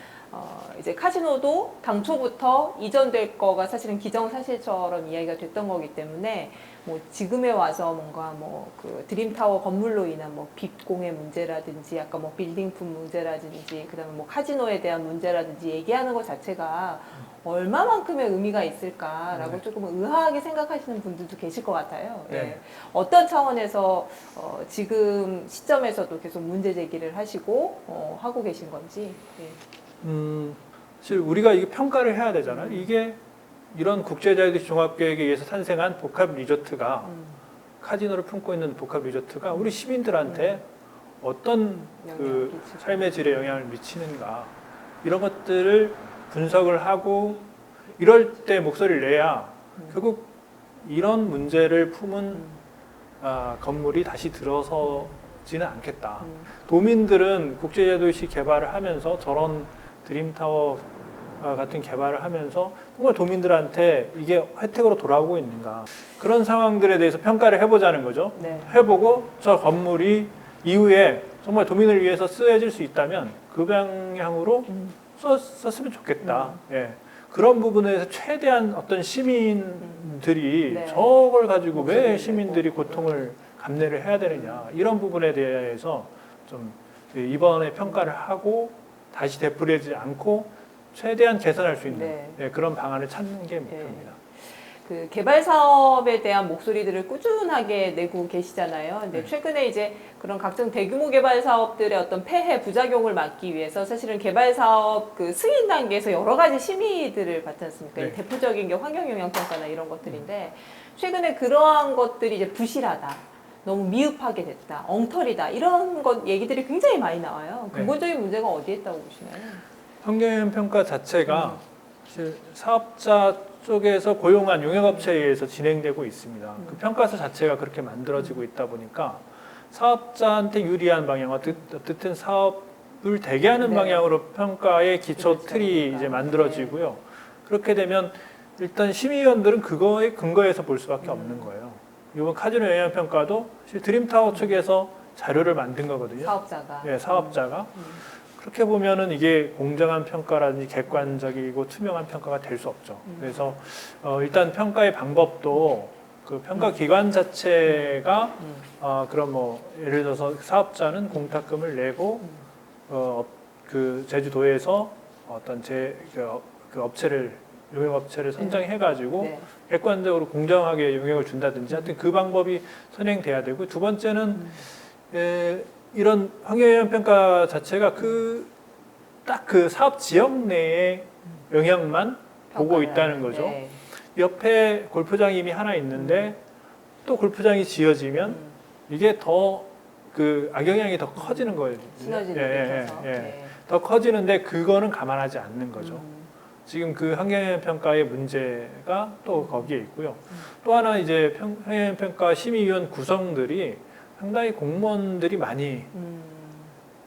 이제 카지노도 당초부터 이전될 거가 사실은 기정사실처럼 이야기가 됐던 거기 때문에 뭐 지금에 와서 뭔가 뭐 그 드림타워 건물로 인한 뭐 빚공의 문제라든지 아까 뭐 빌딩품 문제라든지 그다음에 뭐 카지노에 대한 문제라든지 얘기하는 것 자체가 얼마만큼의 의미가 있을까라고 네. 조금 의아하게 생각하시는 분들도 계실 것 같아요. 네. 예. 어떤 차원에서 지금 시점에서도 계속 문제 제기를 하시고 하고 계신 건지. 예. 사실 우리가 이게 평가를 해야 되잖아요. 이게 이런 국제자유도시 종합계획에 의해서 탄생한 복합 리조트가 카지노를 품고 있는 복합 리조트가 우리 시민들한테 어떤 그 삶의 질에 영향을 미치는가 이런 것들을 분석을 하고 이럴 때 목소리를 내야 결국 이런 문제를 품은 건물이 다시 들어서지는 않겠다. 도민들은 국제자유도시 개발을 하면서 저런 드림타워 같은 개발을 하면서 정말 도민들한테 이게 혜택으로 돌아오고 있는가 그런 상황들에 대해서 평가를 해보자는 거죠. 네. 해보고 저 건물이 이후에 정말 도민을 위해서 쓰여질 수 있다면 그 방향으로 썼으면 좋겠다. 예. 그런 부분에서 최대한 어떤 시민들이 네. 저걸 가지고 왜 시민들이 고통을 감내를 해야 되느냐 이런 부분에 대해서 좀 이번에 평가를 하고 다시 되풀이하지 않고 최대한 개선할 수 있는 네. 예, 그런 방안을 찾는 게 목표입니다. 그 개발 사업에 대한 목소리들을 꾸준하게 내고 계시잖아요. 근데 네. 최근에 이제 그런 각종 대규모 개발 사업들의 어떤 폐해 부작용을 막기 위해서 사실은 개발 사업 그 승인 단계에서 여러 가지 심의들을 받지 않습니까? 네. 대표적인 게 환경 영향 평가나 이런 것들인데 최근에 그러한 것들이 이제 부실하다. 너무 미흡하게 됐다. 엉터리다. 이런 것 얘기들이 굉장히 많이 나와요. 네. 근본적인 문제가 어디에 있다고 보시나요? 환경영향 평가 자체가 사실 사업자 쪽에서 고용한 용역업체에 의해서 진행되고 있습니다. 그 평가서 자체가 그렇게 만들어지고 있다 보니까 사업자한테 유리한 방향, 어쨌든 사업을 되게 하는 네. 방향으로 평가의 기초 그렇죠. 틀이 이제 만들어지고요. 그렇게 되면 일단 심의위원들은 그거에 근거해서 볼 수밖에 없는 거예요. 이번 카지노 영향 평가도 사실 드림타워 측에서 자료를 만든 거거든요. 사업자가. 예, 사업자가. 그렇게 보면은 이게 공정한 평가라든지 객관적이고 투명한 평가가 될 수 없죠. 그래서 일단 평가의 방법도 그 평가 기관 자체가 그럼 뭐 예를 들어서 사업자는 공탁금을 내고 그 제주도에서 어떤 그 업체를 용역업체를 선정해가지고 네. 객관적으로 공정하게 용역을 준다든지 하여튼 그 방법이 선행돼야 되고 두 번째는 이런 환경영향 평가 자체가 딱 그 사업 지역 내의 영향만 보고 있다는 거죠. 네. 옆에 골프장이 이미 하나 있는데 또 골프장이 지어지면 이게 더 그 악영향이 더 커지는 거예요. 시너지를 느껴서. 네. 더 커지는데 그거는 감안하지 않는 거죠. 지금 그 환경영향 평가의 문제가 또 거기에 있고요. 또 하나 이제 환경영향 평가 심의위원 구성들이 상당히 공무원들이 많이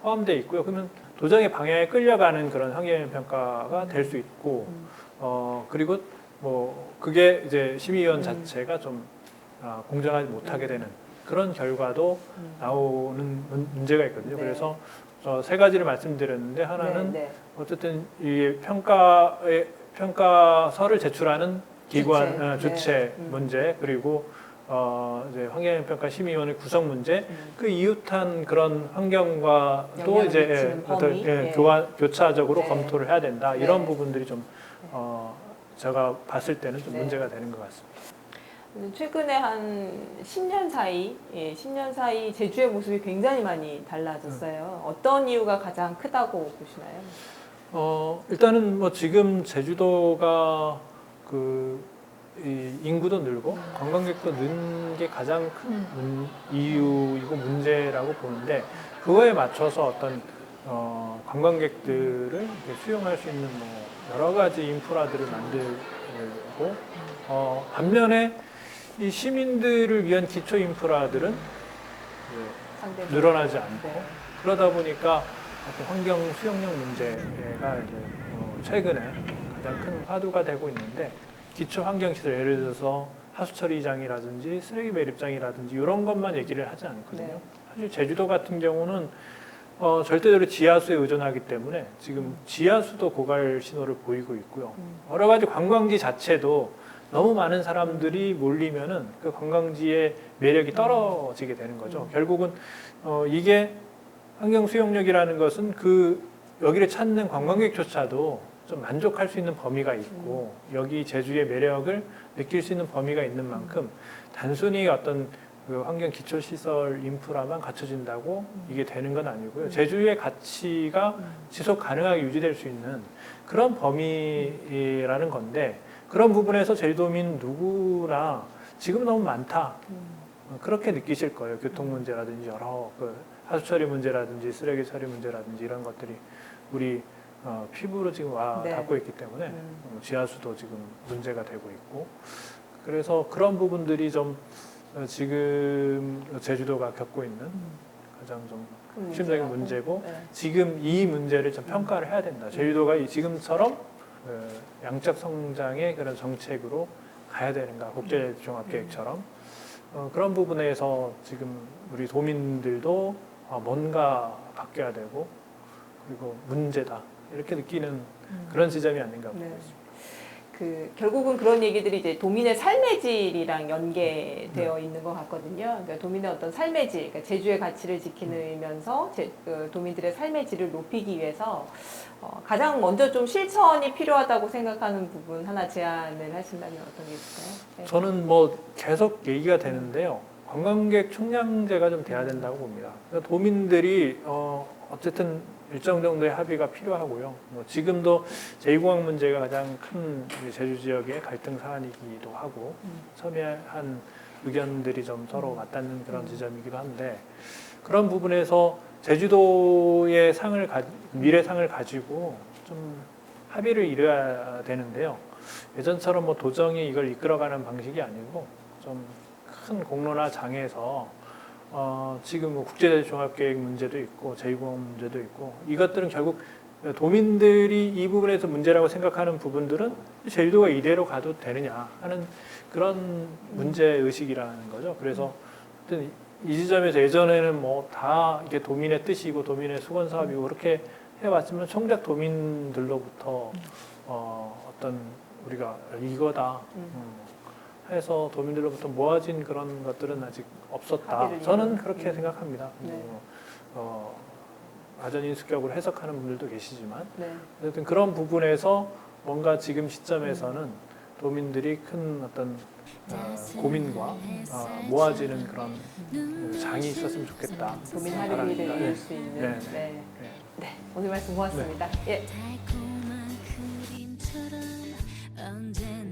포함되어 있고요. 그러면 도정의 방향에 끌려가는 그런 환경영향 평가가 될 수 있고, 그리고 뭐 그게 이제 심의위원 자체가 좀 공정하지 못하게 되는 그런 결과도 나오는 문제가 있거든요. 네. 그래서 세 가지를 말씀드렸는데 하나는 네, 네. 어쨌든 이 평가서를 제출하는 기관 주체 네. 문제 그리고 이제 환경영향평가 심의위원회 구성 문제, 그 이웃한 그런 환경과 또 영향을 이제 미치는 어떤 범위? 예. 교차적으로 네. 검토를 해야 된다. 이런 네. 부분들이 좀 제가 봤을 때는 좀 네. 문제가 되는 것 같습니다. 최근에 한 10년 사이, 10년 사이 제주의 모습이 굉장히 많이 달라졌어요. 어떤 이유가 가장 크다고 보시나요? 일단은 뭐 지금 제주도가 이 인구도 늘고 관광객도 는 게 가장 큰 이유이고 문제라고 보는데, 그거에 맞춰서 어떤 관광객들을 이렇게 수용할 수 있는 뭐 여러 가지 인프라들을 만들고, 반면에 이 시민들을 위한 기초 인프라들은 상대적으로. 늘어나지 않고, 네. 그러다 보니까 어떤 환경 수용력 문제가 이제 최근에 가장 큰 화두가 되고 있는데, 기초 환경시설, 예를 들어서 하수처리장이라든지 쓰레기 매립장이라든지 이런 것만 얘기를 하지 않거든요. 네. 사실 제주도 같은 경우는 절대적으로 지하수에 의존하기 때문에 지금 지하수도 고갈 신호를 보이고 있고요. 여러 가지 관광지 자체도 너무 많은 사람들이 몰리면은 그 관광지의 매력이 떨어지게 되는 거죠. 결국은 이게 환경 수용력이라는 것은 여기를 찾는 관광객조차도 좀 만족할 수 있는 범위가 있고, 여기 제주의 매력을 느낄 수 있는 범위가 있는 만큼 단순히 어떤 그 환경 기초 시설 인프라만 갖춰진다고 이게 되는 건 아니고요. 제주의 가치가 지속 가능하게 유지될 수 있는 그런 범위라는 건데, 그런 부분에서 제주도민 누구나 지금 너무 많다. 그렇게 느끼실 거예요. 교통 문제라든지 여러 하수처리 문제라든지 쓰레기 처리 문제라든지 이런 것들이 우리 피부로 지금 네. 닿고 있기 때문에 지하수도 지금 문제가 되고 있고, 그래서 그런 부분들이 좀 지금 제주도가 겪고 있는 가장 좀 핵심적인 문제고, 네. 지금 이 문제를 좀 평가를 해야 된다. 제주도가 지금처럼 양적 성장의 그런 정책으로 가야 되는가, 국제종합계획처럼. 그런 부분에서 지금 우리 도민들도 뭔가 바뀌어야 되고, 그리고 문제다 이렇게 느끼는 그런 지점이 아닌가 보고 네. 있습니다. 결국은 그런 얘기들이 이제 도민의 삶의 질이랑 연계되어 있는 것 같거든요. 그러니까 도민의 어떤 삶의 질, 그러니까 제주의 가치를 지키면서 도민들의 삶의 질을 높이기 위해서 가장 먼저 좀 실천이 필요하다고 생각하는 부분 하나 제안을 하신다면 어떤 게 있을까요? 네. 저는 뭐 계속 얘기가 되는데요. 관광객 총량제가 좀 돼야 된다고 봅니다. 그러니까 도민들이 어쨌든 일정 정도의 합의가 필요하고요. 뭐 지금도 제2공항 문제가 가장 큰 제주 지역의 갈등 사안이기도 하고, 첨예한 의견들이 좀 서로 맞닿는 그런 지점이기도 한데, 그런 부분에서 제주도의 미래상을 가지고 좀 합의를 이뤄야 되는데요. 예전처럼 뭐 도정이 이걸 이끌어가는 방식이 아니고 좀 큰 공론화 장에서 지금 뭐 국제종합계획 문제도 있고 제2공항 문제도 있고, 이것들은 결국 도민들이 이 부분에서 문제라고 생각하는 부분들은 제주도가 이대로 가도 되느냐 하는 그런 문제의식이라는 거죠. 그래서 이 지점에서 예전에는 뭐 다 이게 도민의 뜻이고 도민의 수건 사업이고 그렇게 해왔지만, 정작 도민들로부터 어떤 우리가 이거다 해서 도민들로부터 모아진 그런 것들은 아직 없었다. 저는 그렇게 생각합니다. 네. 가전인수격으로 해석하는 분들도 계시지만, 네. 어쨌든 그런 부분에서 뭔가 지금 시점에서는 도민들이 큰 어떤 고민과 모아지는 그런 장이 있었으면 좋겠다. 도민 합의를 바랍니다. 이룰 수 있는. 네. 네. 네. 오늘 말씀 고맙습니다. 예. 달콤한 그림처럼 언제나